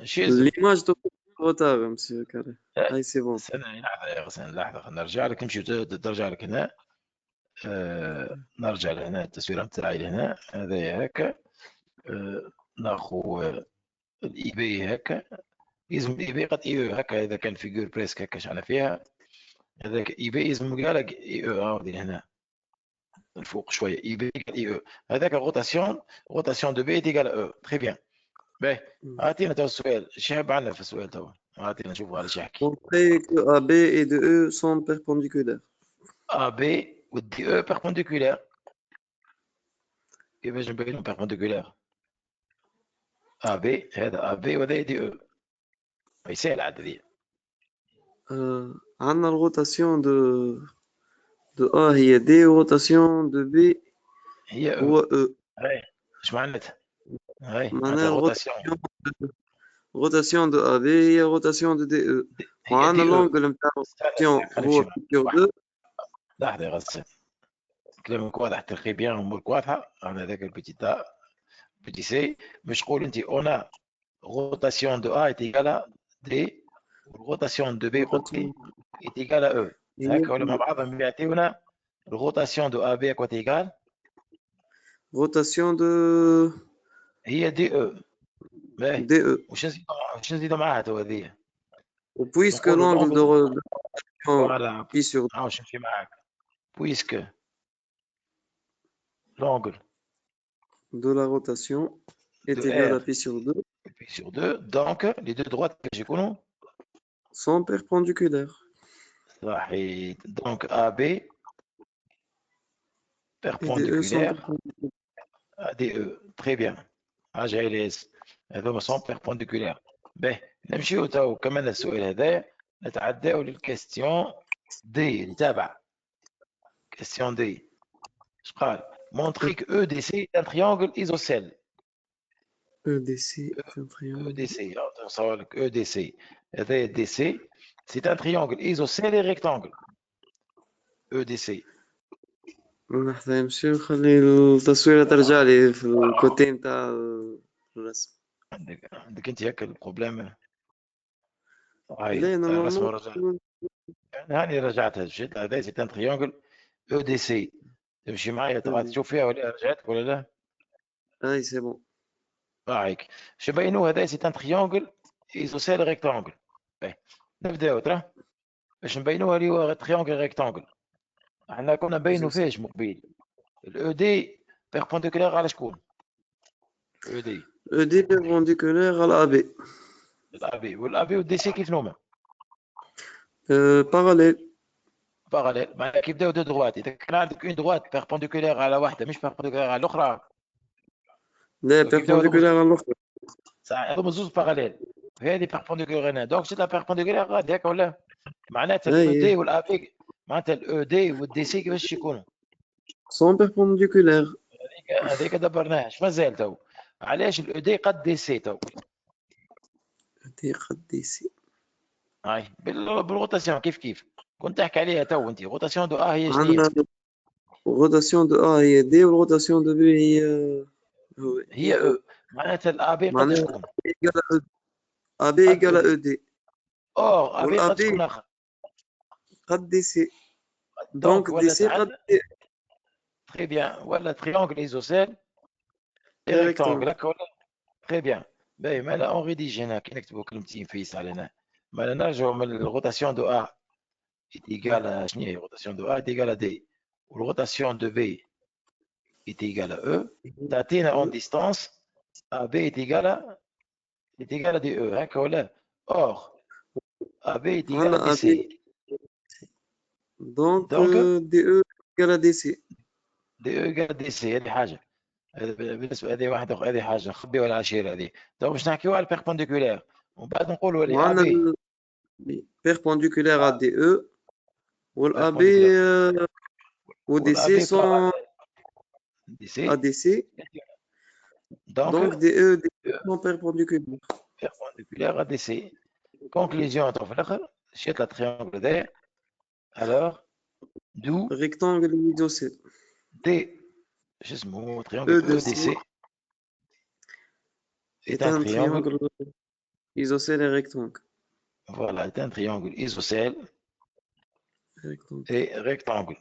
[SPEAKER 3] l'image de retard monsieur Carré. هاي سي بون.
[SPEAKER 1] استنى لحظه نرجع لك نمشي ترجع لك هنا. نرجع لهنا التصويره نتاعي لهنا هذا هكا. ناخذ الاي بي هكا يلزم الاي بي قد اي او هكا اذا كان فيجور بريسك هكا شعنا فيها هذاك اي بي يلزم قال لك اي او هاودي هنا الفوق شويه اي بي اي او هذاك روتاسيون دو بي ايكال او تري بيان. باهي اعطينا تو السؤال شحال عندنا في السؤال تو اعطينا نشوفوا على شو يحكي.
[SPEAKER 3] Montrer que AB et DE sont perpendiculaires.
[SPEAKER 1] AB و دي او perpendiculaire. كيفاش نبينوا perpendiculaire؟ AB هذا AB وهذا دي او. يسهل عاد هذه.
[SPEAKER 3] عندنا الروتاسيون de A هي D وروتاسيون de B
[SPEAKER 1] هي
[SPEAKER 3] هو E.
[SPEAKER 1] هاي اش معناتها؟ هاي
[SPEAKER 3] معناها rotation de AB هي rotation de DE. وعندنا l'angle نتاع rotation هو sur 2.
[SPEAKER 1] لحظة يا غسان كلامك واضح ترخي بيان امورك واضحة. انا ذاك البيتي سي باش تقول انت انا روتاسيون دو A est égale à D روتاسيون دو B قلت est égale à E. هكا ولا مع بعضهم يعطيونا الروتاسيون دو AB à quoi égale؟
[SPEAKER 3] rotation de
[SPEAKER 1] هي دي او.
[SPEAKER 3] DE.
[SPEAKER 1] واش نزيدو معاها تو هذه؟
[SPEAKER 3] وبويسك l'angle de rotation pi sur 2.
[SPEAKER 1] واش نمشي معاك؟ puisque l'angle
[SPEAKER 3] de la rotation est égal à pi sur 2.
[SPEAKER 1] Pi sur 2, donc les deux droites que j'ai connues
[SPEAKER 3] sont perpendiculaires.
[SPEAKER 1] Donc AB perpendiculaire à DE. Très bien. AGLS. هذوما sont perpendiculaires. باهي نمشيو تو كمان السؤال هذا نتعداو للكاستيون دي اللي تابع. Question D. اش قال؟ Montrer que EDC est un triangle isocèle.
[SPEAKER 3] EDC est un triangle.
[SPEAKER 1] EDC. نصور لك EDC. هذا DC. C'est un triangle isocèle et rectangle. EDC.
[SPEAKER 3] لحظة نمشي نخلي التصويرة ترجع لي في الكوتي نتاع الرسم.
[SPEAKER 1] عندك انت هكا البروبليم
[SPEAKER 3] لا
[SPEAKER 1] الرسمة
[SPEAKER 3] نورمالمون
[SPEAKER 1] رجعت. هاني رجعتها، مشيت هذا سي ان تريونجل او دي سي. تمشي معايا تبغى تشوف فيها ولا رجعتك ولا لا؟
[SPEAKER 3] اي سي بون.
[SPEAKER 1] هايك شبينو هذا سي ان تريونجل ايزوسيل ريكتانجل. نبداو ترى باش نبينوها اللي هو تريونجل ريكتانجل. احنا كنا نبينو فيهش مقبل الاو دي بيربونديكولار على شكون؟ او دي
[SPEAKER 3] او دي بيربونديكولار على بي.
[SPEAKER 1] الابي والابي والدي سي كيف نوما؟
[SPEAKER 3] باراليل.
[SPEAKER 1] باراليل. معناها كي يبداو دو دروات، اذا كان عندك اون دروات بيربونديكولار على واحده مش بيربونديكولار على الاخرى،
[SPEAKER 3] لا
[SPEAKER 1] كي يبداو
[SPEAKER 3] بيربونديكولار على الاخر.
[SPEAKER 1] هذوما زوج باراليل، هذه بيربونديكولار هنا، دونك سي لا بيربونديكولار غادي هكا ولا؟ معناتها الاو دي والابي، معناتها الاو دي والدي سي كيفاش يكونوا؟
[SPEAKER 3] سون بيربونديكولار.
[SPEAKER 1] هذيك دبرناها. اش مازال تو؟ علاش الاو دي قد دي سي تو؟
[SPEAKER 3] دي قد دي سي.
[SPEAKER 1] هاي بالروتاسيون كيف كنت تحكي عليها تو انت. روتاسيون دو ا هي شنو هي؟
[SPEAKER 3] عندنا روتاسيون دو ا هي دي والروتاسيون دو بي
[SPEAKER 1] هي او. معناتها الابي قد
[SPEAKER 3] معناها
[SPEAKER 1] شكون؟
[SPEAKER 3] ا بي ايكال او دي.
[SPEAKER 1] اور ابي قد شكون
[SPEAKER 3] والابي
[SPEAKER 1] اخر؟
[SPEAKER 3] قد دي سي.
[SPEAKER 1] دونك
[SPEAKER 3] دونك دي
[SPEAKER 1] ولات
[SPEAKER 3] سي قد
[SPEAKER 1] عندنا تري بيان، ولا تريونجل ايزوسيل اي ريكتونجل هكا ولا؟ تري بيان. باهي مالا اون ريديج هنا كي نكتبوا كلمتين في يسار هنا. مالا نرجعوا من الروتاسيون دو ا ايتيغال شنو هي؟ روتاسيون دو ا ايتيغال دي، والروتاسيون دو بي ايتيغال او، تعطينا اون ديستانس ا بي ايتيغال دي او هكا ولا؟ اور ا بي ايتيغال دي
[SPEAKER 3] على ا
[SPEAKER 1] سي.
[SPEAKER 3] بي. دونك
[SPEAKER 1] دونك
[SPEAKER 3] دي او ايكال دي سي.
[SPEAKER 1] دي او ايكال دي سي. هذه حاجه. بالنسبه هذه واحده اخرى، هذه حاجه نخبيوها على العشيره هذه. دونك باش نحكيو على البيربونديكولار ومن بعد نقولوا اللي ا
[SPEAKER 3] وعندنا
[SPEAKER 1] بي
[SPEAKER 3] بيربونديكولار على دي او والا بي
[SPEAKER 1] بيربونديكولار
[SPEAKER 3] ودي
[SPEAKER 1] والا
[SPEAKER 3] سي
[SPEAKER 1] بي
[SPEAKER 3] سون
[SPEAKER 1] دي
[SPEAKER 3] ا
[SPEAKER 1] سي.
[SPEAKER 3] دي سي.
[SPEAKER 1] دونك
[SPEAKER 3] دونك دي او دي سون بيربونديكولار.
[SPEAKER 1] بيربونديكولار ا دي سي. كونكليزيون تو في الاخر شيت لا تريونجل هذايا. الوغ دو
[SPEAKER 3] ريكتانجل ايزوسيل
[SPEAKER 1] دي شو اسمه
[SPEAKER 3] او
[SPEAKER 1] تريونجل
[SPEAKER 3] دي
[SPEAKER 1] او دي
[SPEAKER 3] سي
[SPEAKER 1] سي
[SPEAKER 3] est
[SPEAKER 1] est un
[SPEAKER 3] un
[SPEAKER 1] triangle.
[SPEAKER 3] triangle isocèle et rectangle.
[SPEAKER 1] Voilà, est un triangle isocèle
[SPEAKER 3] Rectangle.
[SPEAKER 1] et rectangle.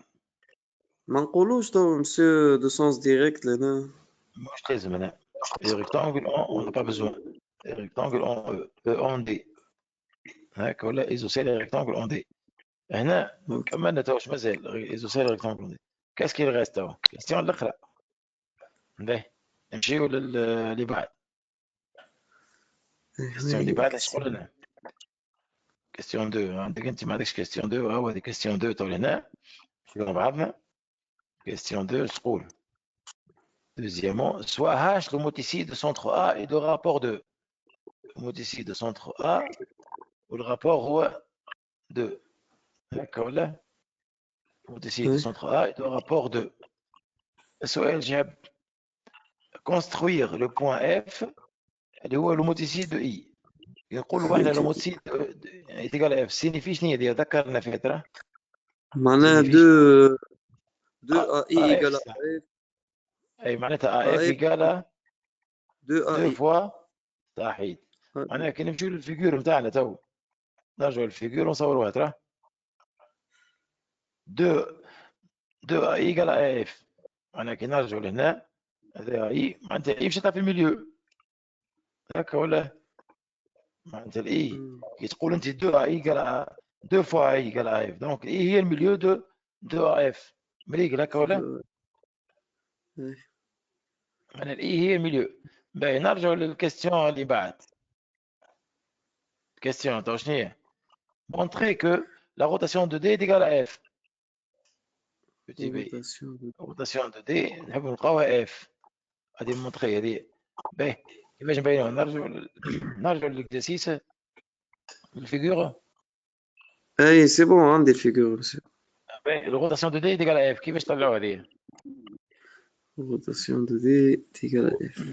[SPEAKER 3] ما نقولوش تو مسيو دو سونس ديريكت لهنا.
[SPEAKER 1] مش لازم هنا. Et rectangle on n'a pas besoin. Et rectangle en D. هاك ولا isocèle et rectangle en D. هنا كملنا تو. واش مازال؟ isocèle et rectangle en D. Qu'est-ce qu'il reste تو؟ question الاخرى. باهي نمشيو اللي بعد. question اللي بعد اش تقول لنا؟ question 2. عندك انت ما عندكش question 2. هو هذه question 2 تو هنا. نمشيو مع بعضنا. question 2 اش تقول؟ Deuxièmement, soit H l'homoticide de centre A et de rapport de l'homoticide de centre A ou le rapport de. D'accord là? L'homoticide de centre A et de rapport de. السؤال جاب construire le point F اللي هو l'homoticide de I. يقولوا احنا l'homoticide est égal à F. signifie شنو هي؟ ذكرنا فيها ترى.
[SPEAKER 3] معناها دو ا اي ايكال
[SPEAKER 1] AF. اي معناتها AF égale 2 fois صحيح. معناها كي نمشيو للفيجور نتاعنا تو نرجعوا للفيجور ونصوروها ترى. 2 اي égale à اف. معناها كي نرجعوا لهنا هذا اي معناتها اي مشات في الميليو هكا ولا؟ معناتها الاي كي تقول انت 2 اي égale 2 fois اي égale à اف، دونك اي هي الميليو دو 2 اف. مريقل هكا ولا؟ معناها الاي هي الميليو. باهي نرجعوا للكيستيون اللي بعد. كيستيون تو شنو هي؟ montrer que la rotation de D est égale à F. Petit b. rotation de D نحب نلقاوها F. غادي نمونطخي هذه. باهي كيفاش نبينوها؟ نرجعوا للاكزرسيس الفيغور.
[SPEAKER 3] اي سي بون عندي الفيغور.
[SPEAKER 1] باهي الروتاسيون دو دي تيغال اف. كيفاش طلعوا هذه؟
[SPEAKER 3] روتاسيون دو دي تيغال اف.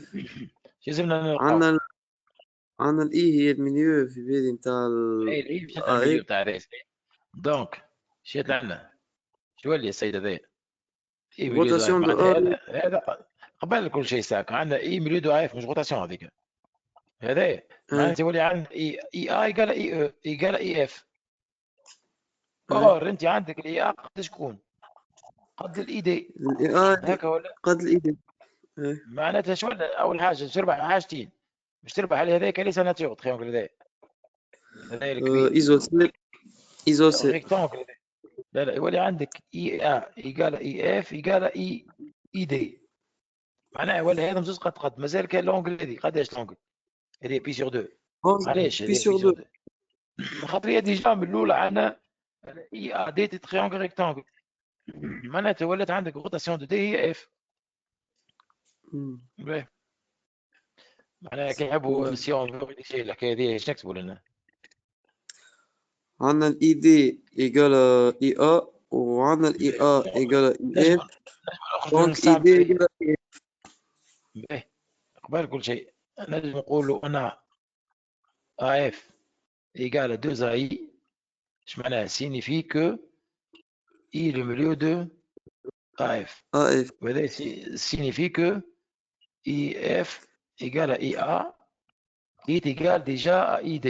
[SPEAKER 1] لازمنا نلقاو.
[SPEAKER 3] عندنا الاي هي الميليو في بالي نتاع
[SPEAKER 1] اي الاي مشات على الميليو تاع الريس. دونك مشيت عندنا شو اللي السيد هذا؟ اي ميليو دو اف. معناتها هذا قبل كل شيء ساك عندنا اي ميليو دو اف مش روتاسيون هذيك. هذا معناتها يولي عندنا اي ا يقال اي او يقال اي اف. اور انت عندك الاي ا قد شكون؟ قد الاي دي. هكا ولا؟
[SPEAKER 3] قد الاي دي.
[SPEAKER 1] معناتها شو اول حاجه تربح حاجتين، مش تربح على هذاك ليس ناتيور تريونغل هذا الكبير
[SPEAKER 3] ايزوسيل.
[SPEAKER 1] ريكتونغل. لا يولي عندك اي ا يقال اي اف يقال اي دي. معناها ولا هذا مزوز قد مازال كان لونجل هذه قداش لونجل؟ هذه بي سور 2. علاش
[SPEAKER 3] بي
[SPEAKER 1] هذه
[SPEAKER 3] سور
[SPEAKER 1] بي سور
[SPEAKER 3] 2؟
[SPEAKER 1] 2؟ خاطر هي ديجا من الاولى عندنا اي ا دي تريونغل ريكتونغل، معناتها ولات عندك روتاسيون دو دي هي اف. معناها كي يحبوا سي اون فيريفي الحكايه هذه ايش نكتبوا لنا؟
[SPEAKER 3] عندنا الاي دي ايكال اي ا، وعندنا الاي ا ايكال اي اف، دونك اي دي ايكال اي اف.
[SPEAKER 1] باهي قبل كل شيء نجم نقولوا انا ا اف ايكال 2 اي، اش معناها؟ signifie que I le milieu de AF.
[SPEAKER 3] اف
[SPEAKER 1] وهذا signifie que IF égale à IA qui est égal déjà à ID.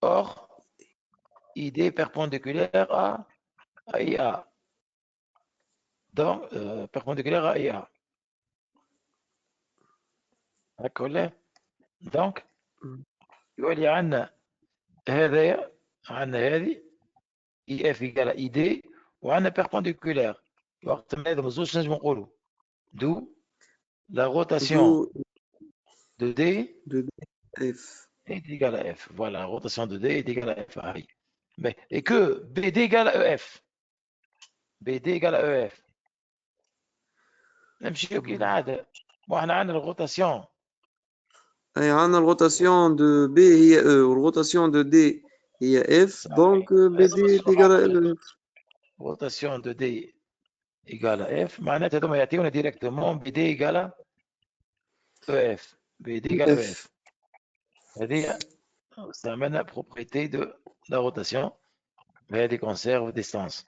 [SPEAKER 1] Or, ID perpendiculaire à IA. Donc, perpendiculaire à IA. D'accord. Donc, يولي عندنا هذايا، عندنا هذه IF égale à ID وعندنا perpendiculaire. وقت ما هذا مزوج نجم نقولوا d'où la rotation de D
[SPEAKER 3] de اف.
[SPEAKER 1] est égale à F. Voilà, la rotation de D est égale à F. Et que BD égale à EF. BD égale à EF. نمشيو كالعادة. واحنا عندنا الروتاسيون.
[SPEAKER 3] اي عندنا الروتاسيون دو بي هي او، والروتاسيون دو دي هي اف، دونك بي دي ايكال اف.
[SPEAKER 1] روتاسيون دو دي égale à F معناتها هذوما يعطيونا ديريكتومون BD égale à EF. BD égale à EF. هذه استعملنا بروبريتي دو لا روتاسيون بهذه كونسيرف ديستانس.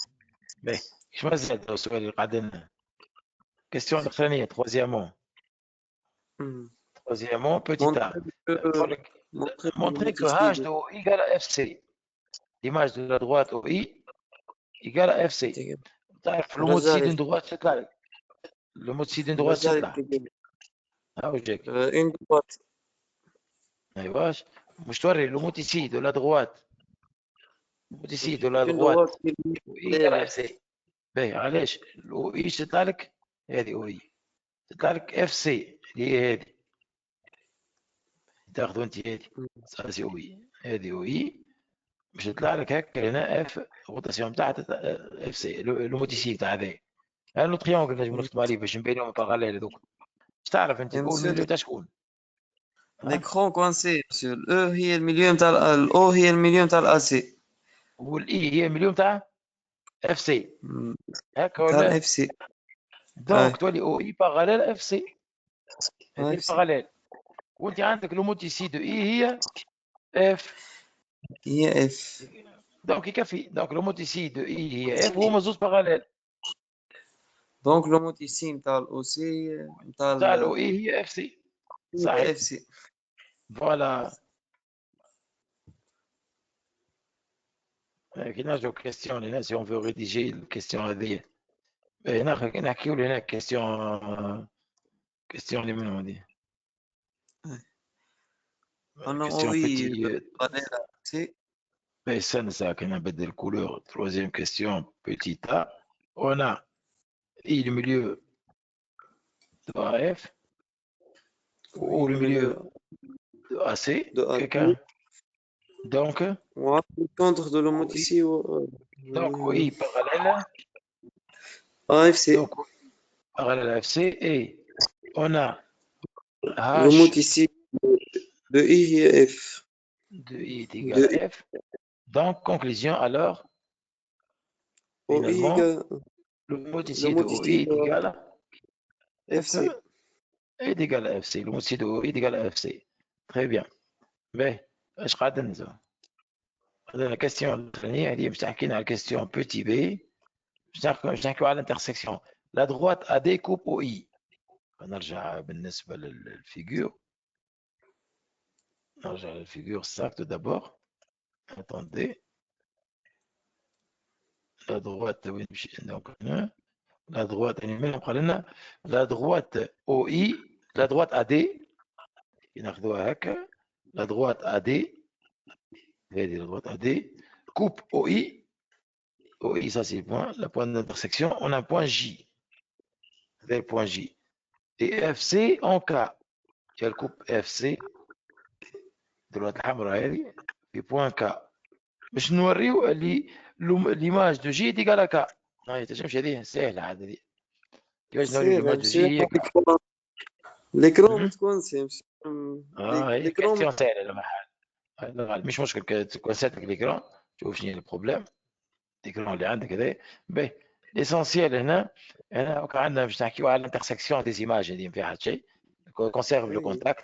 [SPEAKER 1] باهي ايش مازال السؤال اللي قعدنا؟ كيستيون الاخرانيه troisièmement. Troisièmement, petit a. Montrer que h de OI égale à FC. L'image de la droite OI égale à FC. تعرف le mot ci d'une droite c'est là. Le mot ci d'une droite c'est là. Ah oui,
[SPEAKER 3] ان droite.
[SPEAKER 1] ايوا مش توري le mot ici de la droite. Le mot ici de la droite égale à FC. باهي علاش؟ OI تطلع لك هذه OI. تطلع لك FC اللي هي هذه. تاخذوا انت هذه. سي OI. هذه OI. باش يطلع لك هكا هنا اف روتاسيون تاعها اف سي لو موتيسي تاع هذا. هذا لو تريونغل نجم نكتب عليه باش نبينهم باراليل هذوك. اش تعرف انت تقول الميليو تاع شكون؟
[SPEAKER 3] ليكرون كوانسي مسيو. الاو هي المليون تاع الاو هي المليون تاع الا سي،
[SPEAKER 1] والاي هي المليون تاع اف سي. هكا
[SPEAKER 3] تاع
[SPEAKER 1] ولا؟
[SPEAKER 3] اف سي.
[SPEAKER 1] دونك تولي او اي باراليل اف سي. هذه
[SPEAKER 3] اف سي
[SPEAKER 1] الباراليل. وانت عندك لو موتيسي دو اي هي اف.
[SPEAKER 3] هي اف.
[SPEAKER 1] دونك يكفي. دونك لو موتيسي دو اي هي اف وهما زوج باراليل.
[SPEAKER 3] دونك لو موتيسي نتاع الاو سي
[SPEAKER 1] تاع الاو اي هي اف سي. صحيح.
[SPEAKER 3] اف سي.
[SPEAKER 1] فوالا. كي نرجعو كيستيون هنا سي اون فو ريديجي الكيستيون هذيا. نحكيو هنا كيستيون اللي منهم هذه.
[SPEAKER 3] انا
[SPEAKER 1] كيستيون
[SPEAKER 3] اوي
[SPEAKER 1] بيتي.
[SPEAKER 3] سي.
[SPEAKER 1] استنى ساعة كي نبدل الكولور. تروازيام كيستيون بيتي تا. On a I le milieu de AF ou le milieu de AC. Quelqu'un. Donc,
[SPEAKER 3] le centre de l'homotici.
[SPEAKER 1] donc I parallèle
[SPEAKER 3] AFC.
[SPEAKER 1] donc parallèle à FC et on a H
[SPEAKER 3] l'homotici de I et F.
[SPEAKER 1] de I est égal à F. Donc, conclusion alors, finalement, l'homotici de OI est égal à
[SPEAKER 3] FC.
[SPEAKER 1] est égal à FC. L'homotici de OI est égal à FC. Très bien. Mais, je قاعد ننزل. هذا الكيستيون الثانية هذه باش تحكينا على الكيستيون بوتي بي. باش نحكيو على الانترسيكسيون. لا دروات ا دي كوب او اي. نرجع بالنسبة للفيجور. نرجع للفيجور 5 tout d'abord. Attendez. La droite, وين مشي؟ donc هنا. La droite, la droite OI, la droite AD, ناخذوها هكا. La droite AD, هذه la droite AD, coupe OI. OI, ça c'est le point, le point d'intersection. On a un point J. C'est le point J. Et FC en K. Il y a le coupe FC. droite الحمراء هذه في point K. باش نوريو اللي l'image de J est égale à K. ما تنجمش هذه سهلة عاد هذه. كيفاش نوريو l'image de J هي K.
[SPEAKER 3] l'écran تكون سي
[SPEAKER 1] هي كيستيون سهلة لا محال. مش مشكل تكون ساتك l'écran. شوف شنو البروبليم. l'écran اللي عندك هذا. باهي l'essentiel هنا عندنا باش نحكيو على l'intersection des images هذه ما فيها حتى شيء. conserve le contact.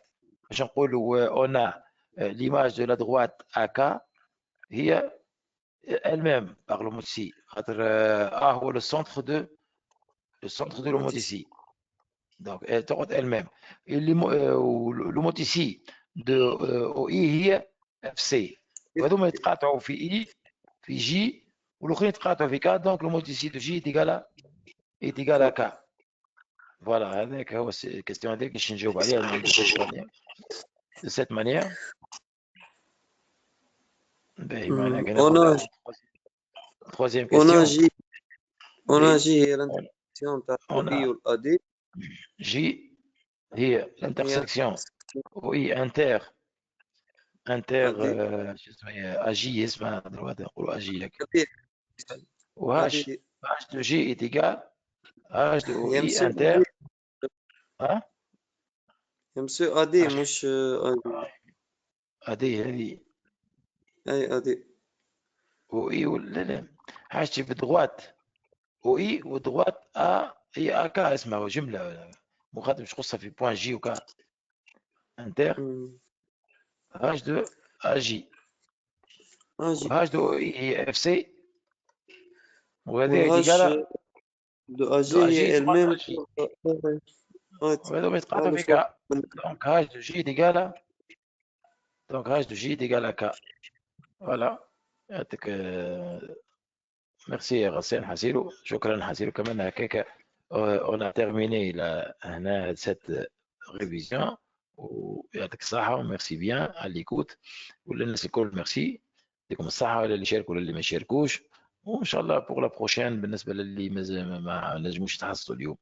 [SPEAKER 1] باش نقولوا on a l'image de la droite AK هي elle-même par le mot ici. A هو le centre de le mot ici. Donc elle تقعد elle-même. Et le mot ici de OI هي FC. وهذوما يتقاطعوا في I في J والاخرين يتقاطعوا في K. Donc le mot ici de J est égal à K. Voilà, هذاك هو الكاستيون هذيك باش نجاوب عليها de cette manière. Troisième question.
[SPEAKER 3] On a J هي l'intersection تاع OI و AD.
[SPEAKER 1] J هي l'intersection OI inter شو اسمها AJ اسمها دلوقتي نقولوا AJ لك. و H de J est égal à H de OI inter. ها؟
[SPEAKER 3] يمسو AD مش
[SPEAKER 1] AD هذه.
[SPEAKER 3] اي AD.
[SPEAKER 1] OI ولا حاجتي بدروات OI ودروات A هي AK اسمها جملة مخاطب مش قصة في بوان J و K. inter H de AJ H de OI هي FC وهذه إيجالة
[SPEAKER 3] de AJ هي elle-même
[SPEAKER 1] وهذا يتقاطعوا في K. donc H de J est égal donc H de J est égal à K. voilà يعطيك merci غسان حسيلو. شكرا حسيلو كمان هكاك. on a terminé هنا cette révision ويعطيك الصحة وميرسي بيان على l'écoute. والناس الكل ميرسي يعطيكم الصحة ولا اللي شاركوا ولا اللي ما شاركوش. وإن شاء الله pour la prochaine بالنسبة للي ما نجموش يتحصلوا اليوم.